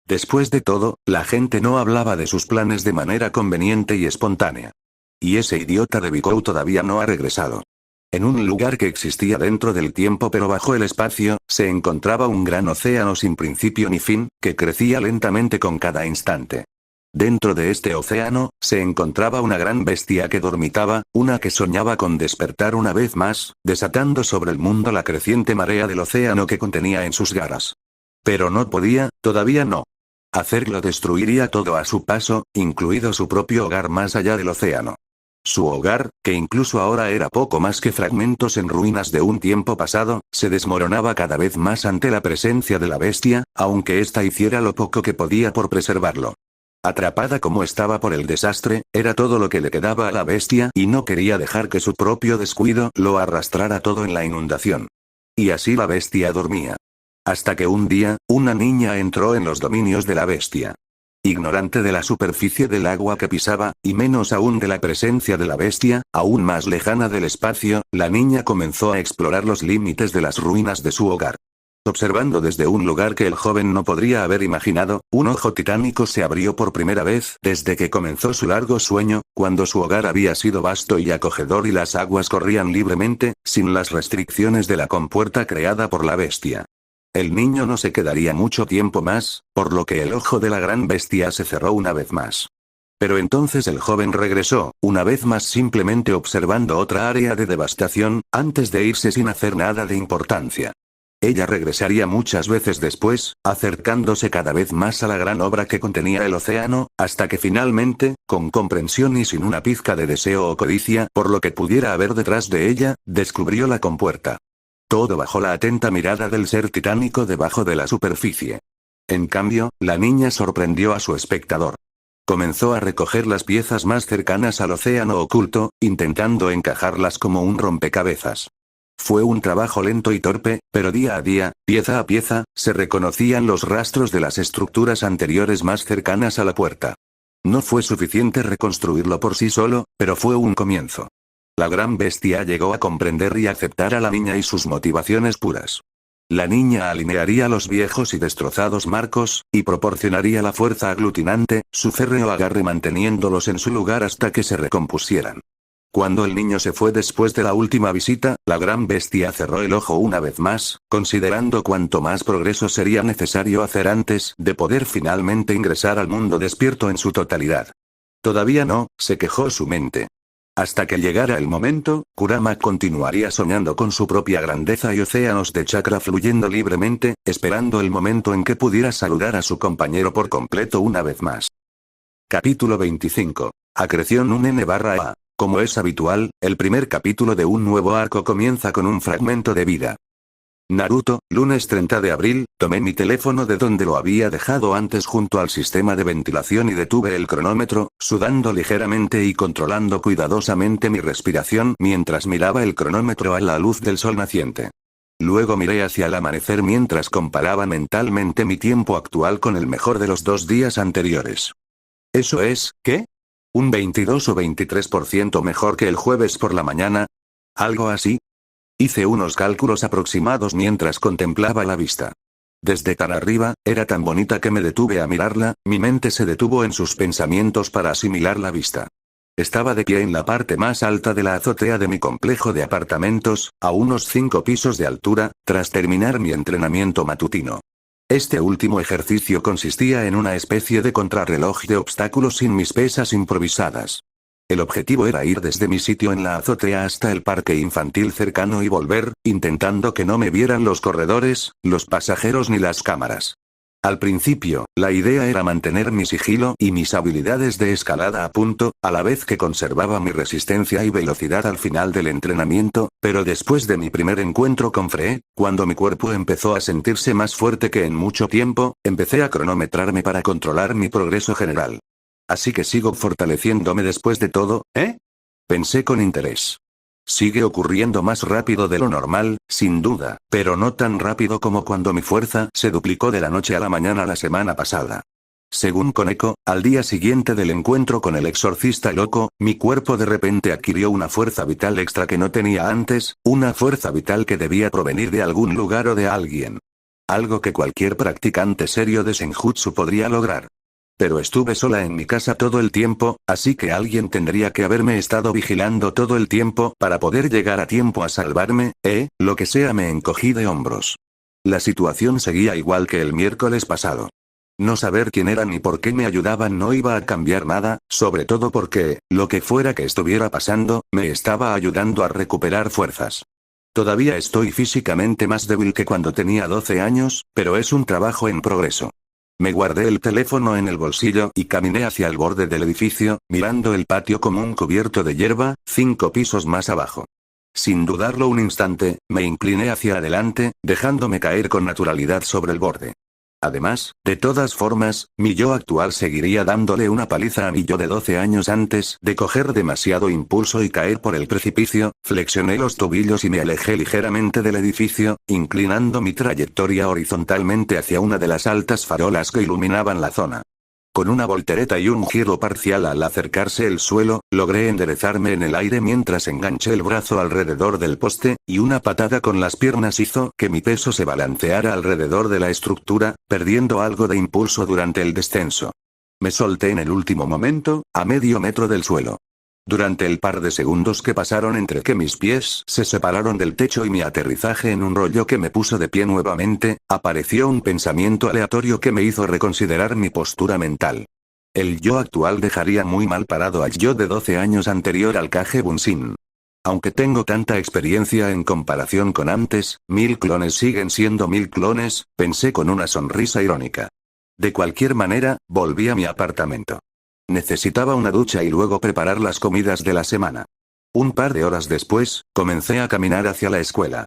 [SPEAKER 2] Después de todo, la gente no hablaba de sus planes de manera conveniente y espontánea. Y ese idiota de Bikou todavía no ha regresado. En un lugar que existía dentro del tiempo pero bajo el espacio, se encontraba un gran océano sin principio ni fin, que crecía lentamente con cada instante. Dentro de este océano, se encontraba una gran bestia que dormitaba, una que soñaba con despertar una vez más, desatando sobre el mundo la creciente marea del océano que contenía en sus garras. Pero no podía, todavía no. Hacerlo destruiría todo a su paso, incluido su propio hogar más allá del océano. Su hogar, que incluso ahora era poco más que fragmentos en ruinas de un tiempo pasado, se desmoronaba cada vez más ante la presencia de la bestia, aunque ésta hiciera lo poco que podía por preservarlo. Atrapada como estaba por el desastre, era todo lo que le quedaba a la bestia y no quería dejar que su propio descuido lo arrastrara todo en la inundación. Y así la bestia dormía. Hasta que un día, una niña entró en los dominios de la bestia. Ignorante de la superficie del agua que pisaba, y menos aún de la presencia de la bestia, aún más lejana del espacio, la niña comenzó a explorar los límites de las ruinas de su hogar. Observando desde un lugar que el joven no podría haber imaginado, un ojo titánico se abrió por primera vez desde que comenzó su largo sueño, cuando su hogar había sido vasto y acogedor y las aguas corrían libremente, sin las restricciones de la compuerta creada por la bestia. El niño no se quedaría mucho tiempo más, por lo que el ojo de la gran bestia se cerró una vez más. Pero entonces el joven regresó, una vez más simplemente observando otra área de devastación, antes de irse sin hacer nada de importancia. Ella regresaría muchas veces después, acercándose cada vez más a la gran obra que contenía el océano, hasta que finalmente, con comprensión y sin una pizca de deseo o codicia por lo que pudiera haber detrás de ella, descubrió la compuerta. Todo bajo la atenta mirada del ser titánico debajo de la superficie. En cambio, la niña sorprendió a su espectador. Comenzó a recoger las piezas más cercanas al océano oculto, intentando encajarlas como un rompecabezas. Fue un trabajo lento y torpe, pero día a día, pieza a pieza, se reconocían los rastros de las estructuras anteriores más cercanas a la puerta. No fue suficiente reconstruirlo por sí solo, pero fue un comienzo. La gran bestia llegó a comprender y aceptar a la niña y sus motivaciones puras. La niña alinearía los viejos y destrozados marcos, y proporcionaría la fuerza aglutinante, su férreo agarre manteniéndolos en su lugar hasta que se recompusieran. Cuando el niño se fue después de la última visita, la gran bestia cerró el ojo una vez más, considerando cuánto más progreso sería necesario hacer antes de poder finalmente ingresar al mundo despierto en su totalidad. Todavía no, se quejó su mente. Hasta que llegara el momento, Kurama continuaría soñando con su propia grandeza y océanos de chakra fluyendo libremente, esperando el momento en que pudiera saludar a su compañero por completo una vez más. Capítulo 25. Acreción un N/A. Como es habitual, el primer capítulo de un nuevo arco comienza con un fragmento de vida. Naruto, lunes 30 de abril, tomé mi teléfono de donde lo había dejado antes junto al sistema de ventilación y detuve el cronómetro, sudando ligeramente y controlando cuidadosamente mi respiración mientras miraba el cronómetro a la luz del sol naciente. Luego miré hacia el amanecer mientras comparaba mentalmente mi tiempo actual con el mejor de los 2 días anteriores. ¿Eso es, qué? ¿Un 22 o 23% mejor que el jueves por la mañana? ¿Algo así? Hice unos cálculos aproximados mientras contemplaba la vista. Desde tan arriba, era tan bonita que me detuve a mirarla, mi mente se detuvo en sus pensamientos para asimilar la vista. Estaba de pie en la parte más alta de la azotea de mi complejo de apartamentos, a unos 5 pisos de altura, tras terminar mi entrenamiento matutino. Este último ejercicio consistía en una especie de contrarreloj de obstáculos sin mis pesas improvisadas. El objetivo era ir desde mi sitio en la azotea hasta el parque infantil cercano y volver, intentando que no me vieran los corredores, los pasajeros ni las cámaras. Al principio, la idea era mantener mi sigilo y mis habilidades de escalada a punto, a la vez que conservaba mi resistencia y velocidad al final del entrenamiento, pero después de mi primer encuentro con Free, cuando mi cuerpo empezó a sentirse más fuerte que en mucho tiempo, empecé a cronometrarme para controlar mi progreso general. Así que sigo fortaleciéndome después de todo, ¿eh? Pensé con interés. Sigue ocurriendo más rápido de lo normal, sin duda, pero no tan rápido como cuando mi fuerza se duplicó de la noche a la mañana la semana pasada. Según Koneko, al día siguiente del encuentro con el exorcista loco, mi cuerpo de repente adquirió una fuerza vital extra que no tenía antes, una fuerza vital que debía provenir de algún lugar o de alguien. Algo que cualquier practicante serio de Senjutsu podría lograr. Pero estuve sola en mi casa todo el tiempo, así que alguien tendría que haberme estado vigilando todo el tiempo para poder llegar a tiempo a salvarme, lo que sea. Me encogí de hombros. La situación seguía igual que el miércoles pasado. No saber quién eran ni por qué me ayudaban no iba a cambiar nada, sobre todo porque, lo que fuera que estuviera pasando, me estaba ayudando a recuperar fuerzas. Todavía estoy físicamente más débil que cuando tenía 12 años, pero es un trabajo en progreso. Me guardé el teléfono en el bolsillo y caminé hacia el borde del edificio, mirando el patio como un cubierto de hierba, 5 pisos más abajo. Sin dudarlo un instante, me incliné hacia adelante, dejándome caer con naturalidad sobre el borde. Además, de todas formas, mi yo actual seguiría dándole una paliza a mi yo de 12 años antes de coger demasiado impulso y caer por el precipicio. Flexioné los tobillos y me alejé ligeramente del edificio, inclinando mi trayectoria horizontalmente hacia una de las altas farolas que iluminaban la zona. Con una voltereta y un giro parcial al acercarse el suelo, logré enderezarme en el aire mientras enganché el brazo alrededor del poste, y una patada con las piernas hizo que mi peso se balanceara alrededor de la estructura, perdiendo algo de impulso durante el descenso. Me solté en el último momento, a medio metro del suelo. Durante el par de segundos que pasaron entre que mis pies se separaron del techo y mi aterrizaje en un rollo que me puso de pie nuevamente, apareció un pensamiento aleatorio que me hizo reconsiderar mi postura mental. El yo actual dejaría muy mal parado al yo de 12 años anterior al Kage Bunshin. Aunque tengo tanta experiencia en comparación con antes, 1000 clones siguen siendo 1000 clones, pensé con una sonrisa irónica. De cualquier manera, volví a mi apartamento. Necesitaba una ducha y luego preparar las comidas de la semana. Un par de horas después, comencé a caminar hacia la escuela.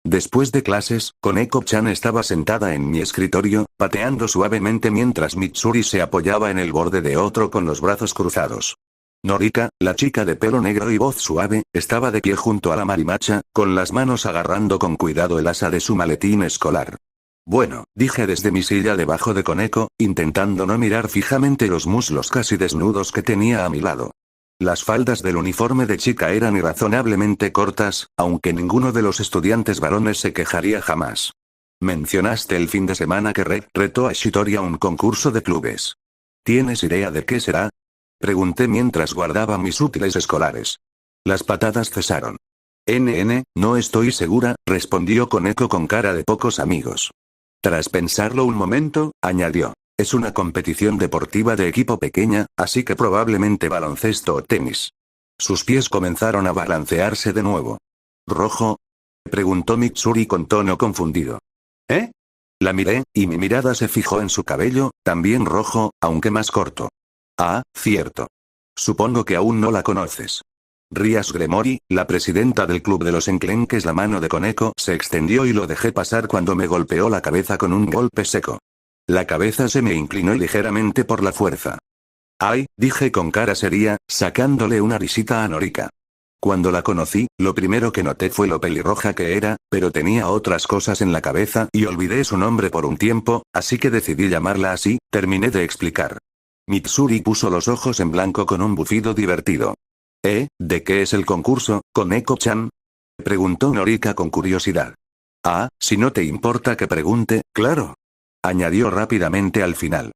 [SPEAKER 2] Después de clases, Koneko-chan estaba sentada en mi escritorio, pateando suavemente mientras Mitsuri se apoyaba en el borde de otro con los brazos cruzados. Norika, la chica de pelo negro y voz suave, estaba de pie junto a la marimacha, con las manos agarrando con cuidado el asa de su maletín escolar. Bueno, dije desde mi silla debajo de Koneko, intentando no mirar fijamente los muslos casi desnudos que tenía a mi lado. Las faldas del uniforme de chica eran irrazonablemente cortas, aunque ninguno de los estudiantes varones se quejaría jamás. Mencionaste el fin de semana que retó a Shitori a un concurso de clubes. ¿Tienes idea de qué será? Pregunté mientras guardaba mis útiles escolares. Las patadas cesaron. No estoy segura, respondió Koneko con cara de pocos amigos. Tras pensarlo un momento, añadió. Es una competición deportiva de equipo pequeña, así que probablemente baloncesto o tenis. Sus pies comenzaron a balancearse de nuevo. ¿Rojo? Preguntó Mitsuri con tono confundido. ¿Eh? La miré, y mi mirada se fijó en su cabello, también rojo, aunque más corto. Ah, cierto. Supongo que aún no la conoces. Rias Gremori, la presidenta del club de los enclenques. La mano de Koneko se extendió y lo dejé pasar cuando me golpeó la cabeza con un golpe seco. La cabeza se me inclinó ligeramente por la fuerza. Ay, dije con cara seria, sacándole una risita a Norika. Cuando la conocí, lo primero que noté fue lo pelirroja que era, pero tenía otras cosas en la cabeza y olvidé su nombre por un tiempo, así que decidí llamarla así, terminé de explicar. Mitsuri puso los ojos en blanco con un bufido divertido. ¿De qué es el concurso, Koneko-chan? Preguntó Norika con curiosidad. Ah, si no te importa que pregunte, claro. Añadió rápidamente al final.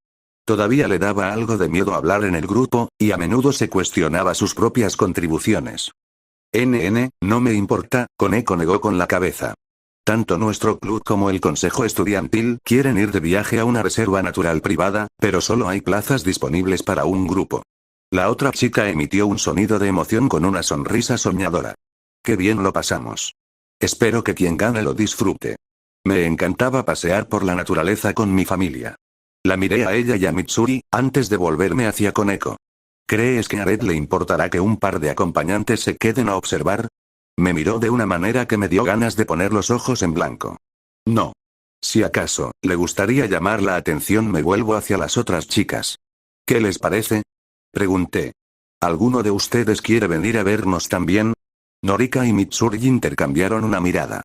[SPEAKER 2] Todavía le daba algo de miedo hablar en el grupo, y a menudo se cuestionaba sus propias contribuciones. No me importa, Koneko negó con la cabeza. Tanto nuestro club como el consejo estudiantil quieren ir de viaje a una reserva natural privada, pero solo hay plazas disponibles para un grupo. La otra chica emitió un sonido de emoción con una sonrisa soñadora. Qué bien lo pasamos. Espero que quien gane lo disfrute. Me encantaba pasear por la naturaleza con mi familia. La miré a ella y a Mitsuri, antes de volverme hacia Koneko. ¿Crees que a Red le importará que un par de acompañantes se queden a observar? Me miró de una manera que me dio ganas de poner los ojos en blanco. No. Si acaso, le gustaría llamar la atención, me vuelvo hacia las otras chicas. ¿Qué les parece? Pregunté. ¿Alguno de ustedes quiere venir a vernos también? Norika y Mitsuri intercambiaron una mirada.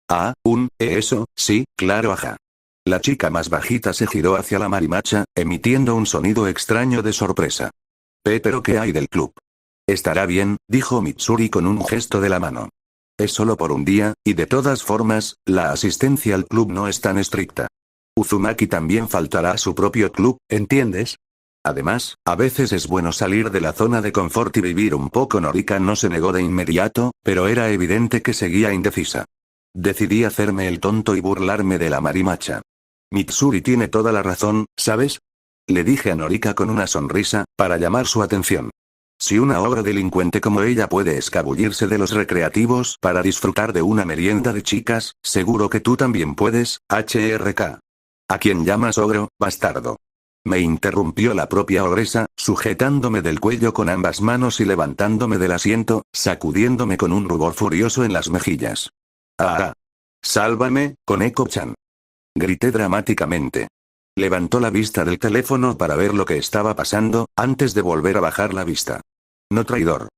[SPEAKER 2] Ah, eso, sí, claro, ajá. La chica más bajita se giró hacia la marimacha, emitiendo un sonido extraño de sorpresa. ¿Pero qué hay del club? Estará bien, dijo Mitsuri con un gesto de la mano. Es solo por un día, y de todas formas, la asistencia al club no es tan estricta. Uzumaki también faltará a su propio club, ¿entiendes? Además, a veces es bueno salir de la zona de confort y vivir un poco. Norika no se negó de inmediato, pero era evidente que seguía indecisa. Decidí hacerme el tonto y burlarme de la marimacha. Mitsuri tiene toda la razón, ¿sabes? Le dije a Norika con una sonrisa, para llamar su atención. Si una obra delincuente como ella puede escabullirse de los recreativos para disfrutar de una merienda de chicas, seguro que tú también puedes, HRK. ¿A quién llamas ogro, bastardo? Me interrumpió la propia ogresa, sujetándome del cuello con ambas manos y levantándome del asiento, sacudiéndome con un rubor furioso en las mejillas. ¡Ah! ¡Sálvame, Koneko-chan! Grité dramáticamente. Levantó la vista del teléfono para ver lo que estaba pasando, antes de volver a bajar la vista. No, traidor.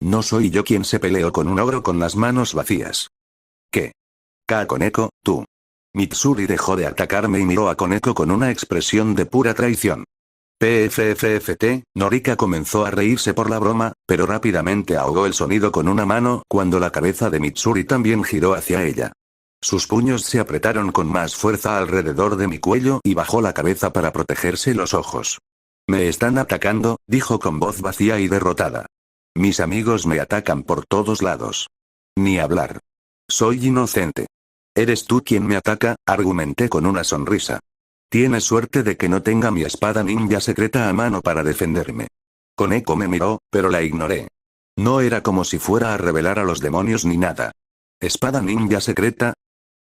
[SPEAKER 2] No soy yo quien se peleó con un ogro con las manos vacías. ¿Qué? Koneko, tú. Mitsuri dejó de atacarme y miró a Koneko con una expresión de pura traición. PFFFT, Norika comenzó a reírse por la broma, pero rápidamente ahogó el sonido con una mano cuando la cabeza de Mitsuri también giró hacia ella. Sus puños se apretaron con más fuerza alrededor de mi cuello y bajó la cabeza para protegerse los ojos. Me están atacando, dijo con voz vacía y derrotada. Mis amigos me atacan por todos lados. Ni hablar. Soy inocente. Eres tú quien me ataca, argumenté con una sonrisa. Tienes suerte de que no tenga mi espada ninja secreta a mano para defenderme. Koneko me miró, pero la ignoré. No era como si fuera a revelar a los demonios ni nada. ¿Espada ninja secreta?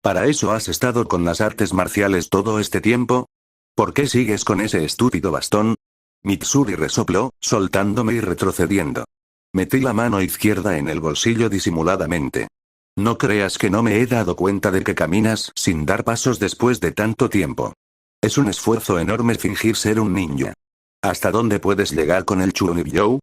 [SPEAKER 2] ¿Para eso has estado con las artes marciales todo este tiempo? ¿Por qué sigues con ese estúpido bastón? Mitsuri resopló, soltándome y retrocediendo. Metí la mano izquierda en el bolsillo disimuladamente. No creas que no me he dado cuenta de que caminas sin dar pasos después de tanto tiempo. Es un esfuerzo enorme fingir ser un ninja. ¿Hasta dónde puedes llegar con el Chunibyo?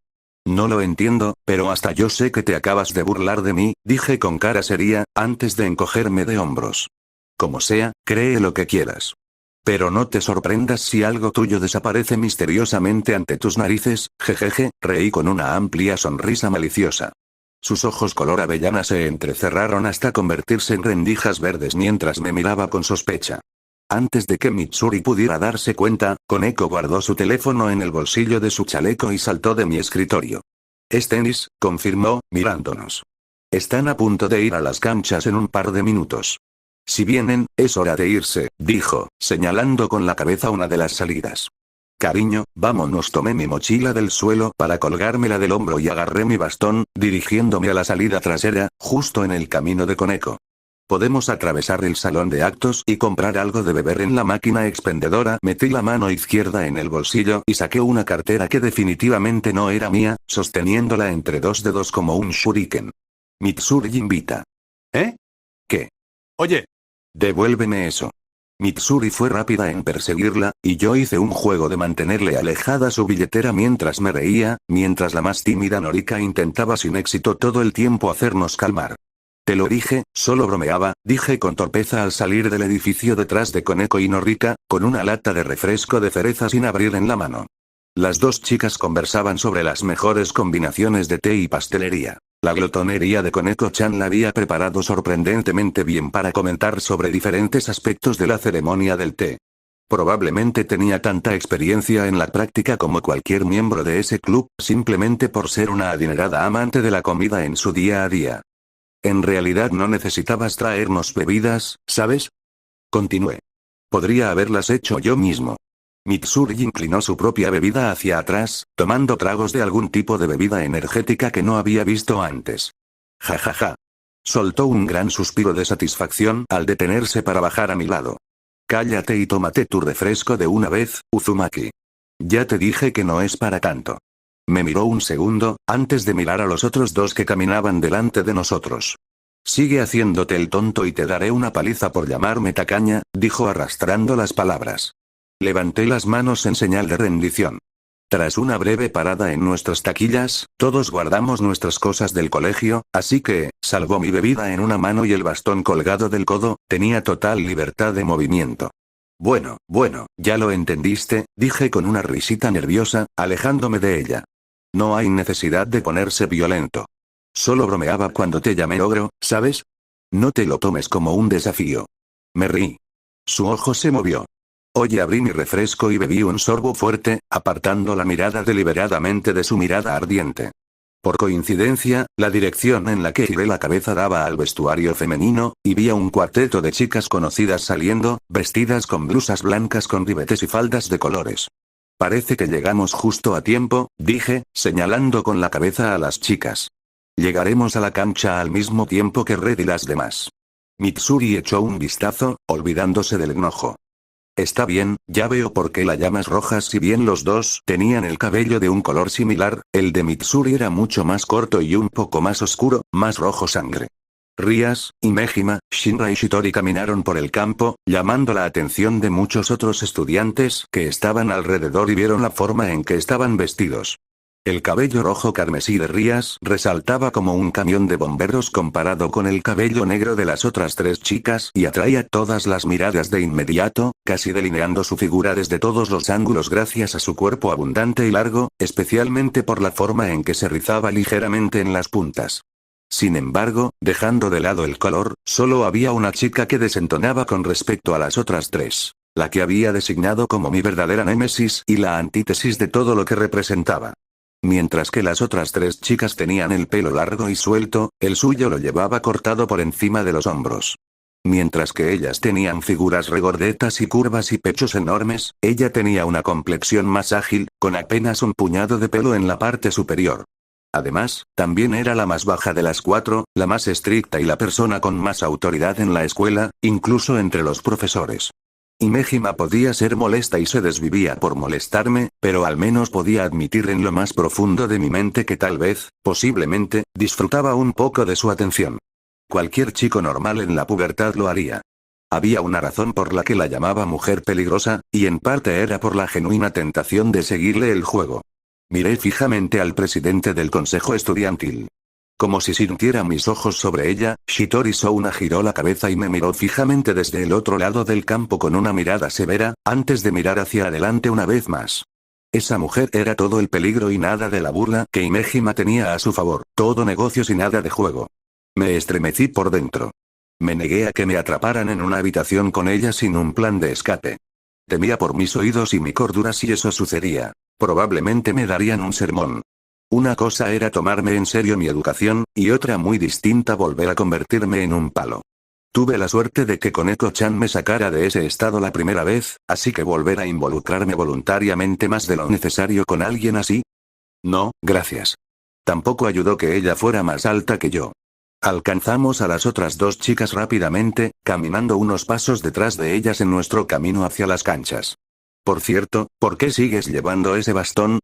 [SPEAKER 2] No lo entiendo, pero hasta yo sé que te acabas de burlar de mí, dije con cara seria, antes de encogerme de hombros. Como sea, cree lo que quieras. Pero no te sorprendas si algo tuyo desaparece misteriosamente ante tus narices, jejeje, reí con una amplia sonrisa maliciosa. Sus ojos color avellana se entrecerraron hasta convertirse en rendijas verdes mientras me miraba con sospecha. Antes de que Mitsuri pudiera darse cuenta, Koneko guardó su teléfono en el bolsillo de su chaleco y saltó de mi escritorio. Es tenis, confirmó, mirándonos. Están a punto de ir a las canchas en un par de minutos. Si vienen, es hora de irse, dijo, señalando con la cabeza una de las salidas. Cariño, vámonos. Tomé mi mochila del suelo para colgármela del hombro y agarré mi bastón, dirigiéndome a la salida trasera, justo en el camino de Koneko. Podemos atravesar el salón de actos y comprar algo de beber en la máquina expendedora. Metí la mano izquierda en el bolsillo y saqué una cartera que definitivamente no era mía, sosteniéndola entre dos dedos como un shuriken. Mitsuri invita. ¿Eh? ¿Qué? Oye. Devuélveme eso. Mitsuri fue rápida en perseguirla, y yo hice un juego de mantenerle alejada su billetera mientras me reía, mientras la más tímida Norika intentaba sin éxito todo el tiempo hacernos calmar. Te lo dije, solo bromeaba, dije con torpeza al salir del edificio detrás de Koneko y Norika, con una lata de refresco de cereza sin abrir en la mano. Las dos chicas conversaban sobre las mejores combinaciones de té y pastelería. La glotonería de Koneko-chan la había preparado sorprendentemente bien para comentar sobre diferentes aspectos de la ceremonia del té. Probablemente tenía tanta experiencia en la práctica como cualquier miembro de ese club, simplemente por ser una adinerada amante de la comida en su día a día. En realidad no necesitabas traernos bebidas, ¿sabes? Continué. Podría haberlas hecho yo mismo. Mitsuri inclinó su propia bebida hacia atrás, tomando tragos de algún tipo de bebida energética que no había visto antes. Ja ja ja. Soltó un gran suspiro de satisfacción al detenerse para bajar a mi lado. Cállate y tómate tu refresco de una vez, Uzumaki. Ya te dije que no es para tanto. Me miró un segundo, antes de mirar a los otros dos que caminaban delante de nosotros. Sigue haciéndote el tonto y te daré una paliza por llamarme tacaña, dijo arrastrando las palabras. Levanté las manos en señal de rendición. Tras una breve parada en nuestras taquillas, todos guardamos nuestras cosas del colegio, así que, salvo mi bebida en una mano y el bastón colgado del codo, tenía total libertad de movimiento. Bueno, ya lo entendiste, dije con una risita nerviosa, alejándome de ella. No hay necesidad de ponerse violento. Solo bromeaba cuando te llamé ogro, ¿sabes? No te lo tomes como un desafío. Me reí. Su ojo se movió. Oye, abrí mi refresco y bebí un sorbo fuerte, apartando la mirada deliberadamente de su mirada ardiente. Por coincidencia, la dirección en la que giré la cabeza daba al vestuario femenino, y vi a un cuarteto de chicas conocidas saliendo, vestidas con blusas blancas con ribetes y faldas de colores. Parece que llegamos justo a tiempo, dije, señalando con la cabeza a las chicas. Llegaremos a la cancha al mismo tiempo que Red y las demás. Mitsuri echó un vistazo, olvidándose del enojo. Está bien, ya veo por qué la llamas rojas. Si bien los dos tenían el cabello de un color similar, el de Mitsuri era mucho más corto y un poco más oscuro, más rojo sangre. Rias, Himejima, Shinra y Shitori caminaron por el campo, llamando la atención de muchos otros estudiantes que estaban alrededor y vieron la forma en que estaban vestidos. El cabello rojo carmesí de Rias resaltaba como un camión de bomberos comparado con el cabello negro de las otras tres chicas y atraía todas las miradas de inmediato, casi delineando su figura desde todos los ángulos gracias a su cuerpo abundante y largo, especialmente por la forma en que se rizaba ligeramente en las puntas. Sin embargo, dejando de lado el color, solo había una chica que desentonaba con respecto a las otras tres, la que había designado como mi verdadera némesis y la antítesis de todo lo que representaba. Mientras que las otras tres chicas tenían el pelo largo y suelto, el suyo lo llevaba cortado por encima de los hombros. Mientras que ellas tenían figuras regordetas y curvas y pechos enormes, ella tenía una complexión más ágil, con apenas un puñado de pelo en la parte superior. Además, también era la más baja de las cuatro, la más estricta y la persona con más autoridad en la escuela, incluso entre los profesores. Himejima podía ser molesta y se desvivía por molestarme, pero al menos podía admitir en lo más profundo de mi mente que tal vez, posiblemente, disfrutaba un poco de su atención. Cualquier chico normal en la pubertad lo haría. Había una razón por la que la llamaba mujer peligrosa, y en parte era por la genuina tentación de seguirle el juego. Miré fijamente al presidente del consejo estudiantil. Como si sintiera mis ojos sobre ella, Shitori Souna giró la cabeza y me miró fijamente desde el otro lado del campo con una mirada severa, antes de mirar hacia adelante una vez más. Esa mujer era todo el peligro y nada de la burla que Himejima tenía a su favor, todo negocios y nada de juego. Me estremecí por dentro. Me negué a que me atraparan en una habitación con ella sin un plan de escape. Temía por mis oídos y mi cordura si eso sucedía. Probablemente me darían un sermón. Una cosa era tomarme en serio mi educación, y otra muy distinta volver a convertirme en un palo. Tuve la suerte de que Koneko-chan me sacara de ese estado la primera vez, así que volver a involucrarme voluntariamente más de lo necesario con alguien así. No, gracias. Tampoco ayudó que ella fuera más alta que yo. Alcanzamos a las otras dos chicas rápidamente, caminando unos pasos detrás de ellas en nuestro camino hacia las canchas. Por cierto, ¿por qué sigues llevando ese bastón?,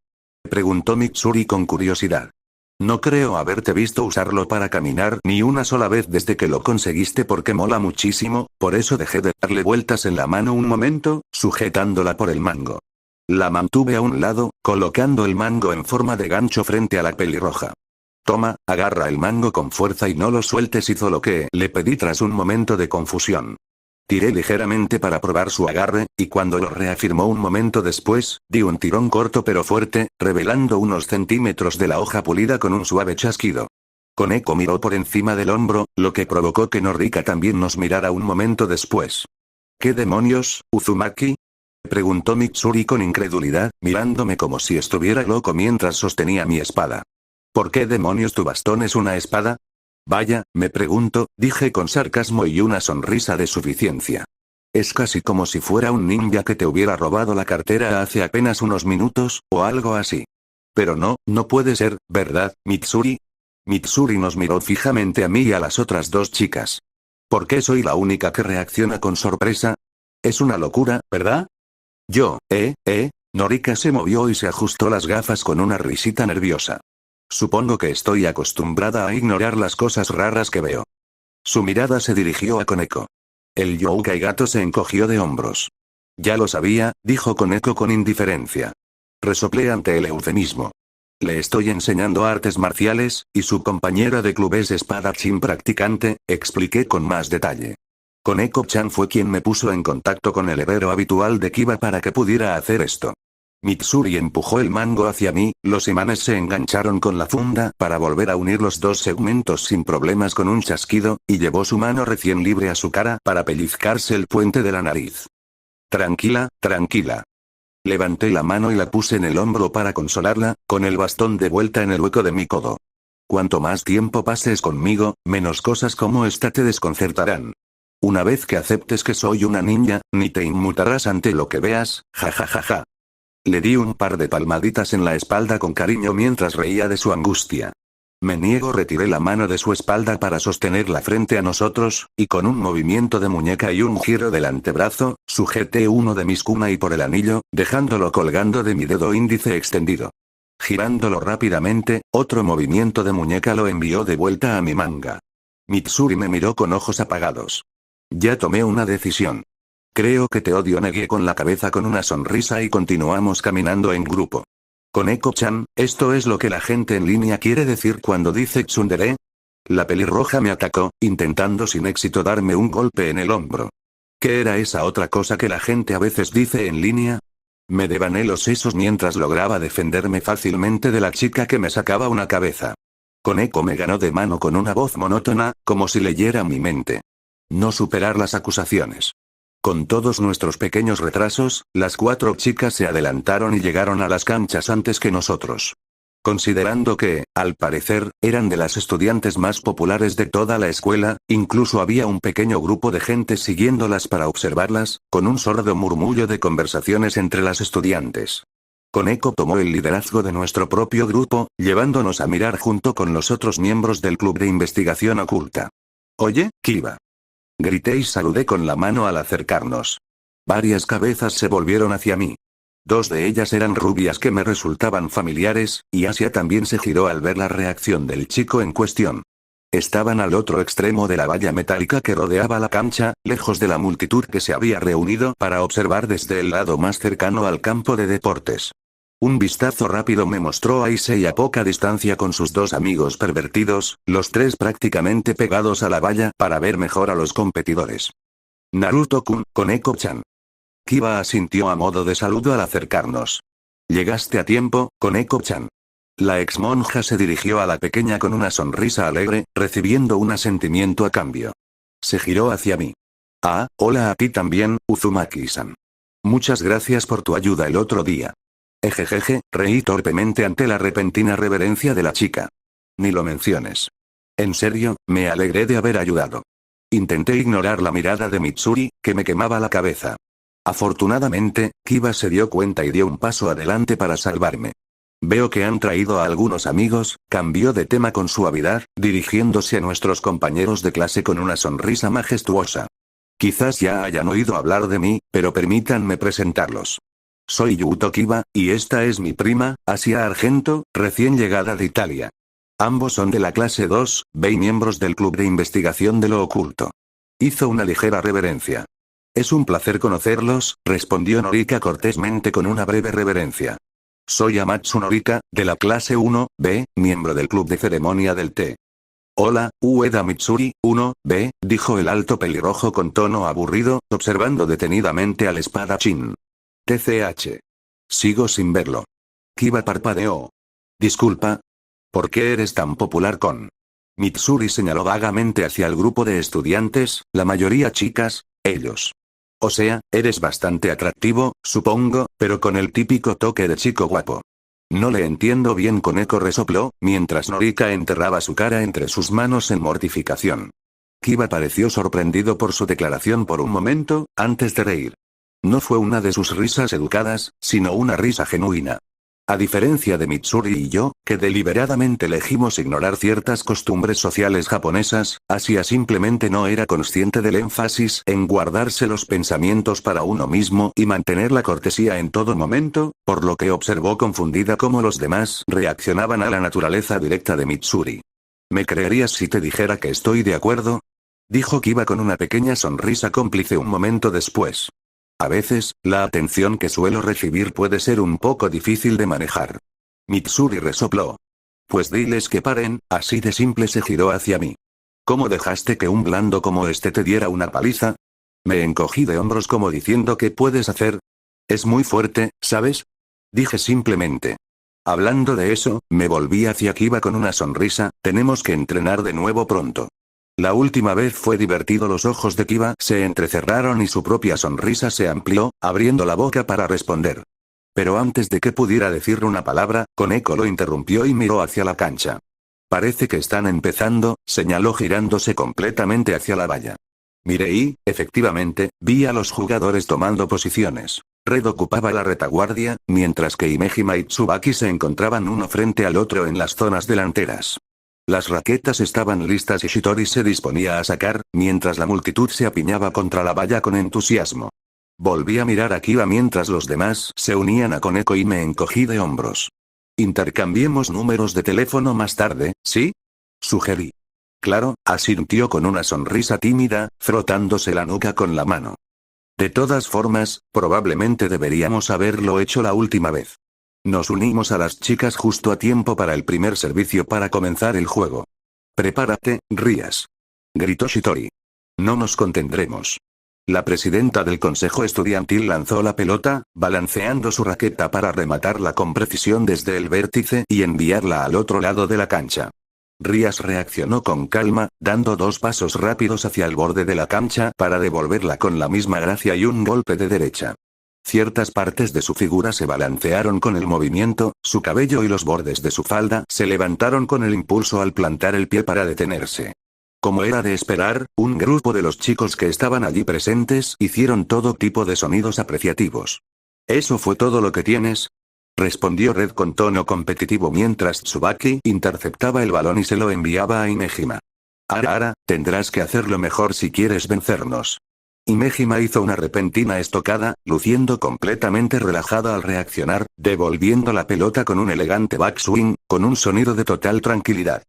[SPEAKER 2] preguntó Mitsuri con curiosidad. No creo haberte visto usarlo para caminar ni una sola vez desde que lo conseguiste porque mola muchísimo, por eso dejé de darle vueltas en la mano un momento, sujetándola por el mango. La mantuve a un lado, colocando el mango en forma de gancho frente a la pelirroja. Toma, agarra el mango con fuerza y no lo sueltes, hizo lo que le pedí tras un momento de confusión. Tiré ligeramente para probar su agarre, y cuando lo reafirmó un momento después, di un tirón corto pero fuerte, revelando unos centímetros de la hoja pulida con un suave chasquido. Koneko miró por encima del hombro, lo que provocó que Norika también nos mirara un momento después. ¿Qué demonios, Uzumaki? Preguntó Mitsuri con incredulidad, mirándome como si estuviera loco mientras sostenía mi espada. ¿Por qué demonios tu bastón es una espada? Vaya, me pregunto, dije con sarcasmo y una sonrisa de suficiencia. Es casi como si fuera un ninja que te hubiera robado la cartera hace apenas unos minutos, o algo así. Pero no, no puede ser, ¿verdad, Mitsuri? Mitsuri nos miró fijamente a mí y a las otras dos chicas. ¿Por qué soy la única que reacciona con sorpresa? Es una locura, ¿verdad? Norika se movió y se ajustó las gafas con una risita nerviosa. Supongo que estoy acostumbrada a ignorar las cosas raras que veo. Su mirada se dirigió a Koneko. El Youkai gato se encogió de hombros. Ya lo sabía, dijo Koneko con indiferencia. Resoplé ante el eufemismo. Le estoy enseñando artes marciales, y su compañera de club es espadachín practicante, expliqué con más detalle. Koneko-chan fue quien me puso en contacto con el herrero habitual de Kiba para que pudiera hacer esto. Mitsuri empujó el mango hacia mí, los imanes se engancharon con la funda para volver a unir los dos segmentos sin problemas con un chasquido, y llevó su mano recién libre a su cara para pellizcarse el puente de la nariz. Tranquila, tranquila. Levanté la mano y la puse en el hombro para consolarla, con el bastón de vuelta en el hueco de mi codo. Cuanto más tiempo pases conmigo, menos cosas como esta te desconcertarán. Una vez que aceptes que soy una niña, ni te inmutarás ante lo que veas, jajajaja. Le di un par de palmaditas en la espalda con cariño mientras reía de su angustia. Me niego, retiré la mano de su espalda para sostenerla frente a nosotros, y con un movimiento de muñeca y un giro del antebrazo, sujeté uno de mis kunai por el anillo, dejándolo colgando de mi dedo índice extendido. Girándolo rápidamente, otro movimiento de muñeca lo envió de vuelta a mi manga. Mitsuri me miró con ojos apagados. Ya tomé una decisión. Creo que te odio, negué con la cabeza con una sonrisa y continuamos caminando en grupo. Koneko-chan, ¿esto es lo que la gente en línea quiere decir cuando dice tsundere? La pelirroja me atacó, intentando sin éxito darme un golpe en el hombro. ¿Qué era esa otra cosa que la gente a veces dice en línea? Me devané los sesos mientras lograba defenderme fácilmente de la chica que me sacaba una cabeza. Koneko me ganó de mano con una voz monótona, como si leyera mi mente. No superar las acusaciones. Con todos nuestros pequeños retrasos, las 4 chicas se adelantaron y llegaron a las canchas antes que nosotros. Considerando que, al parecer, eran de las estudiantes más populares de toda la escuela, incluso había un pequeño grupo de gente siguiéndolas para observarlas, con un sordo murmullo de conversaciones entre las estudiantes. Koneko tomó el liderazgo de nuestro propio grupo, llevándonos a mirar junto con los otros miembros del club de investigación oculta. «Oye, Kiba». Grité y saludé con la mano al acercarnos. Varias cabezas se volvieron hacia mí. 2 de ellas eran rubias que me resultaban familiares, y Asia también se giró al ver la reacción del chico en cuestión. Estaban al otro extremo de la valla metálica que rodeaba la cancha, lejos de la multitud que se había reunido para observar desde el lado más cercano al campo de deportes. Un vistazo rápido me mostró a Issei a poca distancia con sus 2 amigos pervertidos, los 3 prácticamente pegados a la valla para ver mejor a los competidores. Naruto-kun, Koneko-chan. Kiba asintió a modo de saludo al acercarnos. Llegaste a tiempo, Koneko-chan. La ex monja se dirigió a la pequeña con una sonrisa alegre, recibiendo un asentimiento a cambio. Se giró hacia mí. Ah, hola a ti también, Uzumaki-san. Muchas gracias por tu ayuda el otro día. Ejejeje, reí torpemente ante la repentina reverencia de la chica. Ni lo menciones. En serio, me alegré de haber ayudado. Intenté ignorar la mirada de Mitsuri, que me quemaba la cabeza. Afortunadamente, Kiba se dio cuenta y dio un paso adelante para salvarme. Veo que han traído a algunos amigos, cambió de tema con suavidad, dirigiéndose a nuestros compañeros de clase con una sonrisa majestuosa. Quizás ya hayan oído hablar de mí, pero permítanme presentarlos. Soy Yuto Kiba, y esta es mi prima, Asia Argento, recién llegada de Italia. Ambos son de la clase 2B y miembros del club de investigación de lo oculto. Hizo una ligera reverencia. Es un placer conocerlos, respondió Norika cortésmente con una breve reverencia. Soy Amatsu Norika, de la clase 1B, miembro del club de ceremonia del té. Hola, Ueda Mitsuri, 1B, dijo el alto pelirrojo con tono aburrido, observando detenidamente al espadachín. TCH. Sigo sin verlo. Kiba parpadeó. Disculpa. ¿Por qué eres tan popular con? Mitsuri señaló vagamente hacia el grupo de estudiantes, la mayoría chicas, ellos. O sea, eres bastante atractivo, supongo, pero con el típico toque de chico guapo. No le entiendo bien, Koneko resopló, mientras Norika enterraba su cara entre sus manos en mortificación. Kiba pareció sorprendido por su declaración por un momento, antes de reír. No fue una de sus risas educadas, sino una risa genuina. A diferencia de Mitsuri y yo, que deliberadamente elegimos ignorar ciertas costumbres sociales japonesas, Asia simplemente no era consciente del énfasis en guardarse los pensamientos para uno mismo y mantener la cortesía en todo momento, por lo que observó confundida cómo los demás reaccionaban a la naturaleza directa de Mitsuri. ¿Me creerías si te dijera que estoy de acuerdo? Dijo Kiba con una pequeña sonrisa cómplice un momento después. A veces, la atención que suelo recibir puede ser un poco difícil de manejar. Mitsuri resopló. Pues diles que paren, así de simple. Se giró hacia mí. ¿Cómo dejaste que un blando como este te diera una paliza? Me encogí de hombros como diciendo ¿qué puedes hacer? Es muy fuerte, ¿sabes? Dije simplemente. Hablando de eso, me volví hacia Kiba con una sonrisa, tenemos que entrenar de nuevo pronto. La última vez fue divertido. Los ojos de Kiba se entrecerraron y su propia sonrisa se amplió, abriendo la boca para responder. Pero antes de que pudiera decir una palabra, Koneko lo interrumpió y miró hacia la cancha. Parece que están empezando, señaló girándose completamente hacia la valla. Miré y, efectivamente, vi a los jugadores tomando posiciones. Red ocupaba la retaguardia, mientras que Himejima y Tsubaki se encontraban uno frente al otro en las zonas delanteras. Las raquetas estaban listas y Shitori se disponía a sacar, mientras la multitud se apiñaba contra la valla con entusiasmo. Volví a mirar a Kiba mientras los demás se unían a Koneko y me encogí de hombros. Intercambiemos números de teléfono más tarde, ¿sí? Sugerí. Claro, asintió con una sonrisa tímida, frotándose la nuca con la mano. De todas formas, probablemente deberíamos haberlo hecho la última vez. Nos unimos a las chicas justo a tiempo para el primer servicio para comenzar el juego. Prepárate, Rías. Gritó Shitori. No nos contendremos. La presidenta del consejo estudiantil lanzó la pelota, balanceando su raqueta para rematarla con precisión desde el vértice y enviarla al otro lado de la cancha. Rías reaccionó con calma, dando 2 pasos rápidos hacia el borde de la cancha para devolverla con la misma gracia y un golpe de derecha. Ciertas partes de su figura se balancearon con el movimiento, su cabello y los bordes de su falda se levantaron con el impulso al plantar el pie para detenerse. Como era de esperar, un grupo de los chicos que estaban allí presentes hicieron todo tipo de sonidos apreciativos. ¿Eso fue todo lo que tienes? Respondió Red con tono competitivo mientras Tsubaki interceptaba el balón y se lo enviaba a Himejima. Ara, tendrás que hacerlo mejor si quieres vencernos. Himejima hizo una repentina estocada, luciendo completamente relajada al reaccionar, devolviendo la pelota con un elegante backswing, con un sonido de total tranquilidad.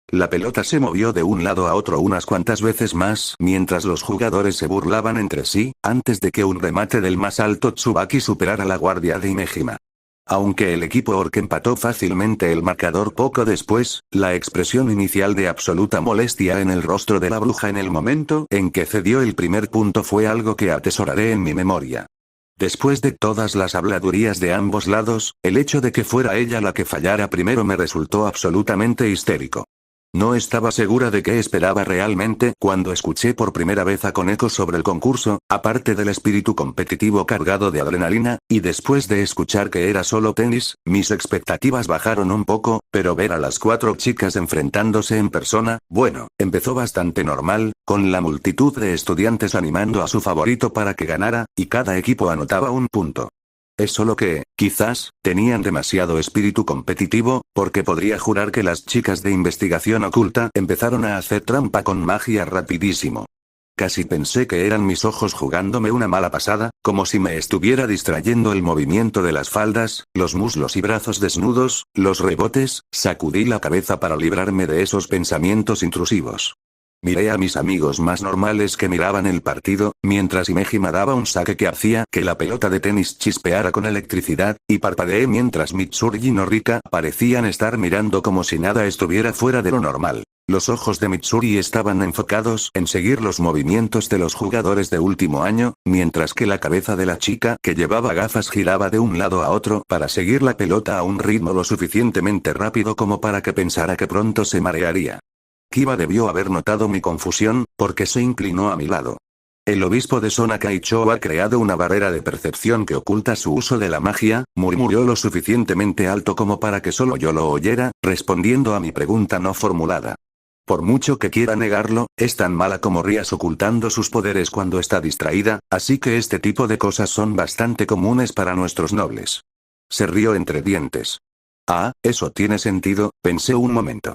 [SPEAKER 2] La pelota se movió de un lado a otro unas cuantas veces más mientras los jugadores se burlaban entre sí, antes de que un remate del más alto Tsubaki superara la guardia de Himejima. Aunque el equipo Orc empató fácilmente el marcador poco después, la expresión inicial de absoluta molestia en el rostro de la bruja en el momento en que cedió el primer punto fue algo que atesoraré en mi memoria. Después de todas las habladurías de ambos lados, el hecho de que fuera ella la que fallara primero me resultó absolutamente histérico. No estaba segura de qué esperaba realmente cuando escuché por primera vez a Koneko sobre el concurso, aparte del espíritu competitivo cargado de adrenalina, y después de escuchar que era solo tenis, mis expectativas bajaron un poco, pero ver a las 4 chicas enfrentándose en persona, bueno, empezó bastante normal, con la multitud de estudiantes animando a su favorito para que ganara, y cada equipo anotaba un punto. Es solo que, quizás, tenían demasiado espíritu competitivo, porque podría jurar que las chicas de investigación oculta empezaron a hacer trampa con magia rapidísimo. Casi pensé que eran mis ojos jugándome una mala pasada, como si me estuviera distrayendo el movimiento de las faldas, los muslos y brazos desnudos, los rebotes. Sacudí la cabeza para librarme de esos pensamientos intrusivos. Miré a mis amigos más normales que miraban el partido, mientras Himejima daba un saque que hacía que la pelota de tenis chispeara con electricidad, y parpadeé mientras Mitsuri y Norika parecían estar mirando como si nada estuviera fuera de lo normal. Los ojos de Mitsuri estaban enfocados en seguir los movimientos de los jugadores de último año, mientras que la cabeza de la chica que llevaba gafas giraba de un lado a otro para seguir la pelota a un ritmo lo suficientemente rápido como para que pensara que pronto se marearía. Kiba debió haber notado mi confusión, porque se inclinó a mi lado. El obispo de Zona Kaichou ha creado una barrera de percepción que oculta su uso de la magia, murmuró lo suficientemente alto como para que solo yo lo oyera, respondiendo a mi pregunta no formulada. Por mucho que quiera negarlo, es tan mala como Rías ocultando sus poderes cuando está distraída, así que este tipo de cosas son bastante comunes para nuestros nobles. Se rió entre dientes. Ah, eso tiene sentido, pensé un momento.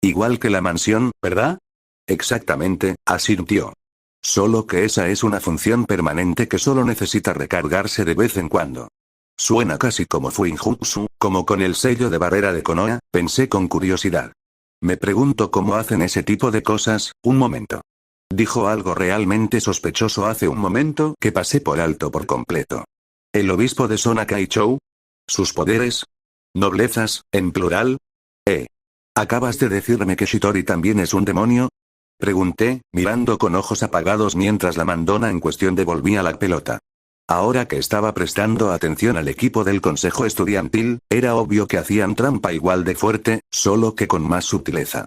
[SPEAKER 2] Igual que la mansión, ¿verdad? Exactamente, asintió. Solo que esa es una función permanente que solo necesita recargarse de vez en cuando. Suena casi como Fuinjutsu, como con el sello de barrera de Konoha, pensé con curiosidad. Me pregunto cómo hacen ese tipo de cosas, un momento. Dijo algo realmente sospechoso hace un momento que pasé por alto por completo. ¿El obispo de Zona Kaichou? ¿Sus poderes? ¿Noblezas, en plural? ¿Acabas de decirme que Shitori también es un demonio? Pregunté, mirando con ojos apagados mientras la mandona en cuestión devolvía la pelota. Ahora que estaba prestando atención al equipo del consejo estudiantil, era obvio que hacían trampa igual de fuerte, solo que con más sutileza.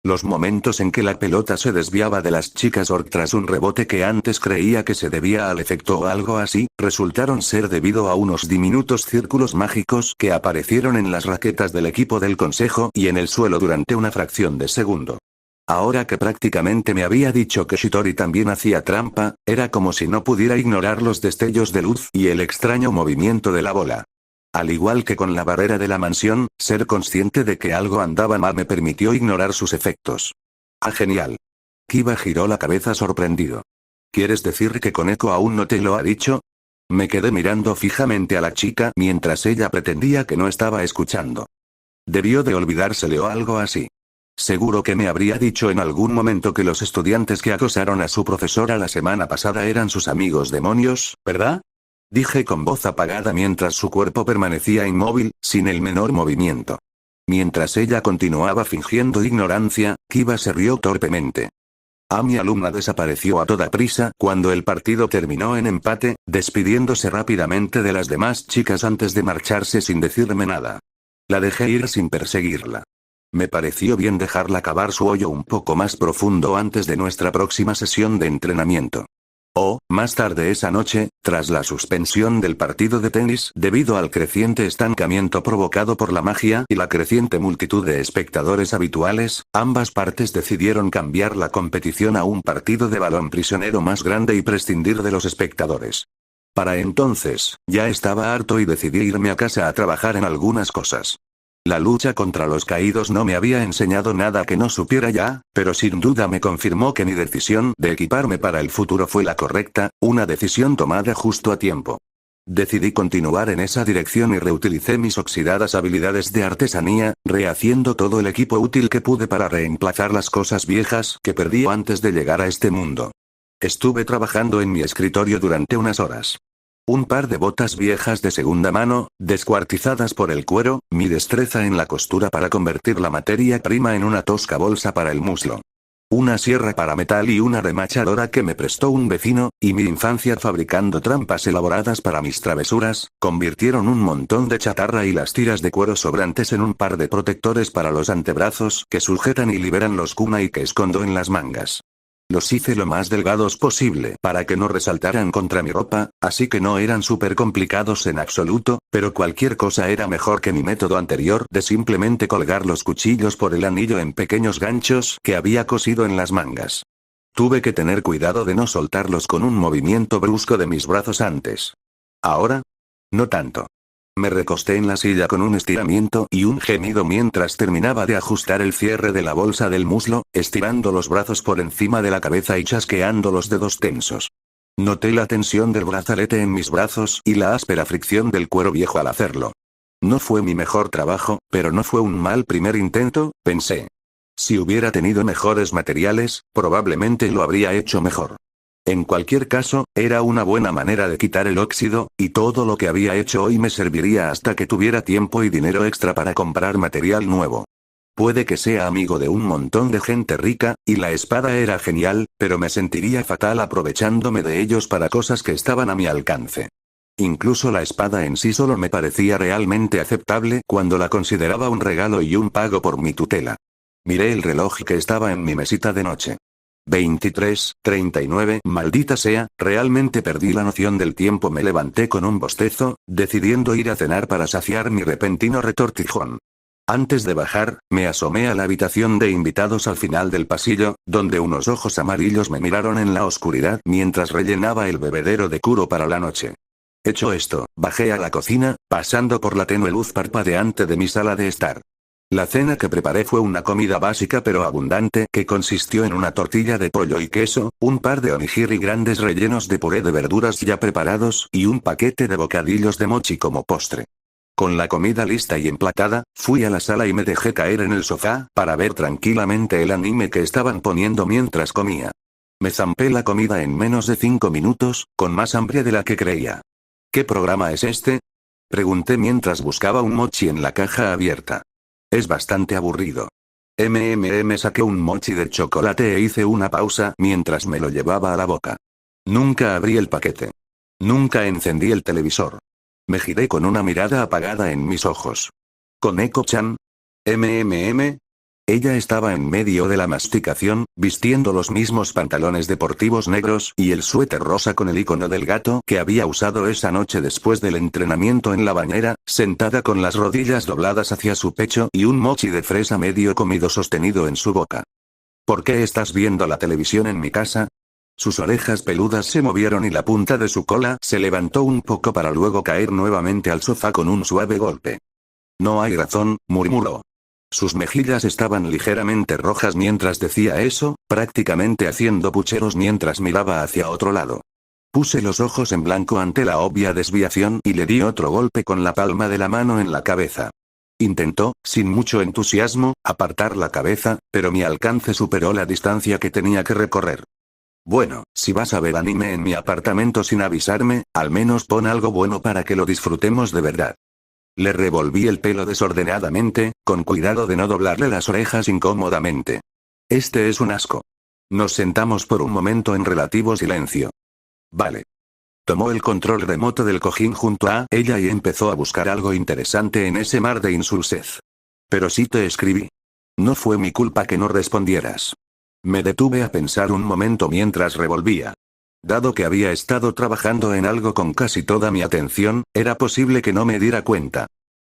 [SPEAKER 2] Los momentos en que la pelota se desviaba de las chicas orc tras un rebote que antes creía que se debía al efecto o algo así, resultaron ser debido a unos diminutos círculos mágicos que aparecieron en las raquetas del equipo del consejo y en el suelo durante una fracción de segundo. Ahora que prácticamente me había dicho que Shitori también hacía trampa, era como si no pudiera ignorar los destellos de luz y el extraño movimiento de la bola. Al igual que con la barrera de la mansión, ser consciente de que algo andaba mal me permitió ignorar sus efectos. Ah, genial. Kiba giró la cabeza sorprendido. ¿Quieres decir que Koneko aún no te lo ha dicho? Me quedé mirando fijamente a la chica mientras ella pretendía que no estaba escuchando. Debió de olvidársele o algo así. Seguro que me habría dicho en algún momento que los estudiantes que acosaron a su profesora la semana pasada eran sus amigos demonios, ¿verdad? Dije con voz apagada mientras su cuerpo permanecía inmóvil, sin el menor movimiento. Mientras ella continuaba fingiendo ignorancia, Kiba se rió torpemente. Mi alumna desapareció a toda prisa cuando el partido terminó en empate, despidiéndose rápidamente de las demás chicas antes de marcharse sin decirme nada. La dejé ir sin perseguirla. Me pareció bien dejarla cavar su hoyo un poco más profundo antes de nuestra próxima sesión de entrenamiento. Más tarde esa noche, tras la suspensión del partido de tenis debido al creciente estancamiento provocado por la magia y la creciente multitud de espectadores habituales, ambas partes decidieron cambiar la competición a un partido de balón prisionero más grande y prescindir de los espectadores. Para entonces, ya estaba harto y decidí irme a casa a trabajar en algunas cosas. La lucha contra los caídos no me había enseñado nada que no supiera ya, pero sin duda me confirmó que mi decisión de equiparme para el futuro fue la correcta, una decisión tomada justo a tiempo. Decidí continuar en esa dirección y reutilicé mis oxidadas habilidades de artesanía, rehaciendo todo el equipo útil que pude para reemplazar las cosas viejas que perdí antes de llegar a este mundo. Estuve trabajando en mi escritorio durante unas horas. Un par de botas viejas de segunda mano, descuartizadas por el cuero, mi destreza en la costura para convertir la materia prima en una tosca bolsa para el muslo. Una sierra para metal y una remachadora que me prestó un vecino, y mi infancia fabricando trampas elaboradas para mis travesuras, convirtieron un montón de chatarra y las tiras de cuero sobrantes en un par de protectores para los antebrazos que sujetan y liberan los kunai que escondo en las mangas. Los hice lo más delgados posible para que no resaltaran contra mi ropa, así que no eran súper complicados en absoluto, pero cualquier cosa era mejor que mi método anterior de simplemente colgar los cuchillos por el anillo en pequeños ganchos que había cosido en las mangas. Tuve que tener cuidado de no soltarlos con un movimiento brusco de mis brazos antes. Ahora, no tanto. Me recosté en la silla con un estiramiento y un gemido mientras terminaba de ajustar el cierre de la bolsa del muslo, estirando los brazos por encima de la cabeza y chasqueando los dedos tensos. Noté la tensión del brazalete en mis brazos y la áspera fricción del cuero viejo al hacerlo. No fue mi mejor trabajo, pero no fue un mal primer intento, pensé. Si hubiera tenido mejores materiales, probablemente lo habría hecho mejor. En cualquier caso, era una buena manera de quitar el óxido, y todo lo que había hecho hoy me serviría hasta que tuviera tiempo y dinero extra para comprar material nuevo. Puede que sea amigo de un montón de gente rica, y la espada era genial, pero me sentiría fatal aprovechándome de ellos para cosas que estaban a mi alcance. Incluso la espada en sí solo me parecía realmente aceptable cuando la consideraba un regalo y un pago por mi tutela. Miré el reloj que estaba en mi mesita de noche. 23:39, maldita sea, realmente perdí la noción del tiempo. Me levanté con un bostezo, decidiendo ir a cenar para saciar mi repentino retortijón. Antes de bajar, me asomé a la habitación de invitados al final del pasillo, donde unos ojos amarillos me miraron en la oscuridad mientras rellenaba el bebedero de Kuro para la noche. Hecho esto, bajé a la cocina, pasando por la tenue luz parpadeante de mi sala de estar. La cena que preparé fue una comida básica pero abundante que consistió en una tortilla de pollo y queso, un par de onigiri grandes rellenos de puré de verduras ya preparados y un paquete de bocadillos de mochi como postre. Con la comida lista y emplatada, fui a la sala y me dejé caer en el sofá para ver tranquilamente el anime que estaban poniendo mientras comía. Me zampé la comida en menos de 5 minutos, con más hambre de la que creía. ¿Qué programa es este? Pregunté mientras buscaba un mochi en la caja abierta. Es bastante aburrido. Saqué un mochi de chocolate e hice una pausa mientras me lo llevaba a la boca. Nunca abrí el paquete. Nunca encendí el televisor. Me giré con una mirada apagada en mis ojos. ¿Koneko-chan? Ella estaba en medio de la masticación, vistiendo los mismos pantalones deportivos negros y el suéter rosa con el icono del gato que había usado esa noche después del entrenamiento en la bañera, sentada con las rodillas dobladas hacia su pecho y un mochi de fresa medio comido sostenido en su boca. ¿Por qué estás viendo la televisión en mi casa? Sus orejas peludas se movieron y la punta de su cola se levantó un poco para luego caer nuevamente al sofá con un suave golpe. No hay razón, murmuró. Sus mejillas estaban ligeramente rojas mientras decía eso, prácticamente haciendo pucheros mientras miraba hacia otro lado. Puse los ojos en blanco ante la obvia desviación y le di otro golpe con la palma de la mano en la cabeza. Intentó, sin mucho entusiasmo, apartar la cabeza, pero mi alcance superó la distancia que tenía que recorrer. Bueno, si vas a ver anime en mi apartamento sin avisarme, al menos pon algo bueno para que lo disfrutemos de verdad. Le revolví el pelo desordenadamente, con cuidado de no doblarle las orejas incómodamente. Este es un asco. Nos sentamos por un momento en relativo silencio. Vale. Tomó el control remoto del cojín junto a ella y empezó a buscar algo interesante en ese mar de insulsez. Pero sí te escribí. No fue mi culpa que no respondieras. Me detuve a pensar un momento mientras revolvía. Dado que había estado trabajando en algo con casi toda mi atención, era posible que no me diera cuenta.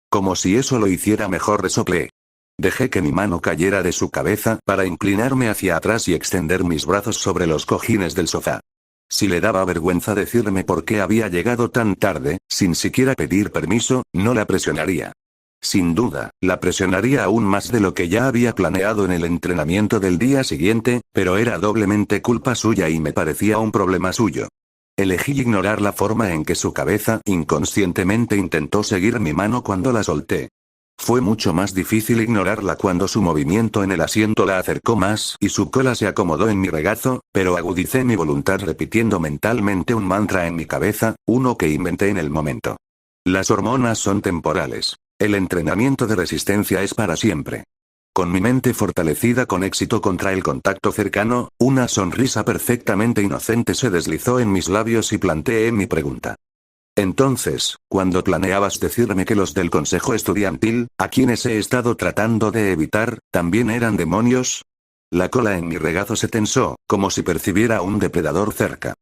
[SPEAKER 2] Como si eso lo hiciera mejor, resoplé. Dejé que mi mano cayera de su cabeza para inclinarme hacia atrás y extender mis brazos sobre los cojines del sofá. Si le daba vergüenza decirme por qué había llegado tan tarde, sin siquiera pedir permiso, no la presionaría. Sin duda, la presionaría aún más de lo que ya había planeado en el entrenamiento del día siguiente, pero era doblemente culpa suya y me parecía un problema suyo. Elegí ignorar la forma en que su cabeza inconscientemente intentó seguir mi mano cuando la solté. Fue mucho más difícil ignorarla cuando su movimiento en el asiento la acercó más y su cola se acomodó en mi regazo, pero agudicé mi voluntad repitiendo mentalmente un mantra en mi cabeza, uno que inventé en el momento. Las hormonas son temporales. El entrenamiento de resistencia es para siempre. Con mi mente fortalecida con éxito contra el contacto cercano, una sonrisa perfectamente inocente se deslizó en mis labios y planteé mi pregunta. Entonces, ¿cuándo planeabas decirme que los del consejo estudiantil, a quienes he estado tratando de evitar, también eran demonios? La cola en mi regazo se tensó, como si percibiera a un depredador cerca.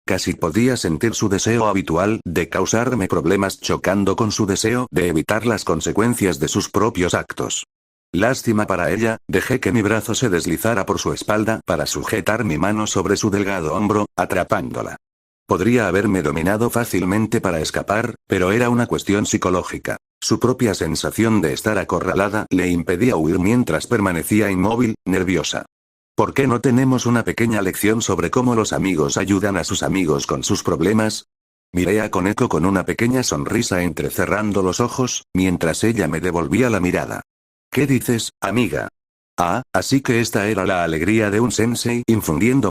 [SPEAKER 2] Casi podía sentir su deseo habitual de causarme problemas chocando con su deseo de evitar las consecuencias de sus propios actos. Lástima para ella, dejé que mi brazo se deslizara por su espalda para sujetar mi mano sobre su delgado hombro, atrapándola. Podría haberme dominado fácilmente para escapar, pero era una cuestión psicológica. Su propia sensación de estar acorralada le impedía huir mientras permanecía inmóvil, nerviosa. ¿Por qué no tenemos una pequeña lección sobre cómo los amigos ayudan a sus amigos con sus problemas? Miré a Koneko con una pequeña sonrisa entrecerrando los ojos, mientras ella me devolvía la mirada. ¿Qué dices, amiga? Ah, así que esta era la alegría de un sensei infundiendo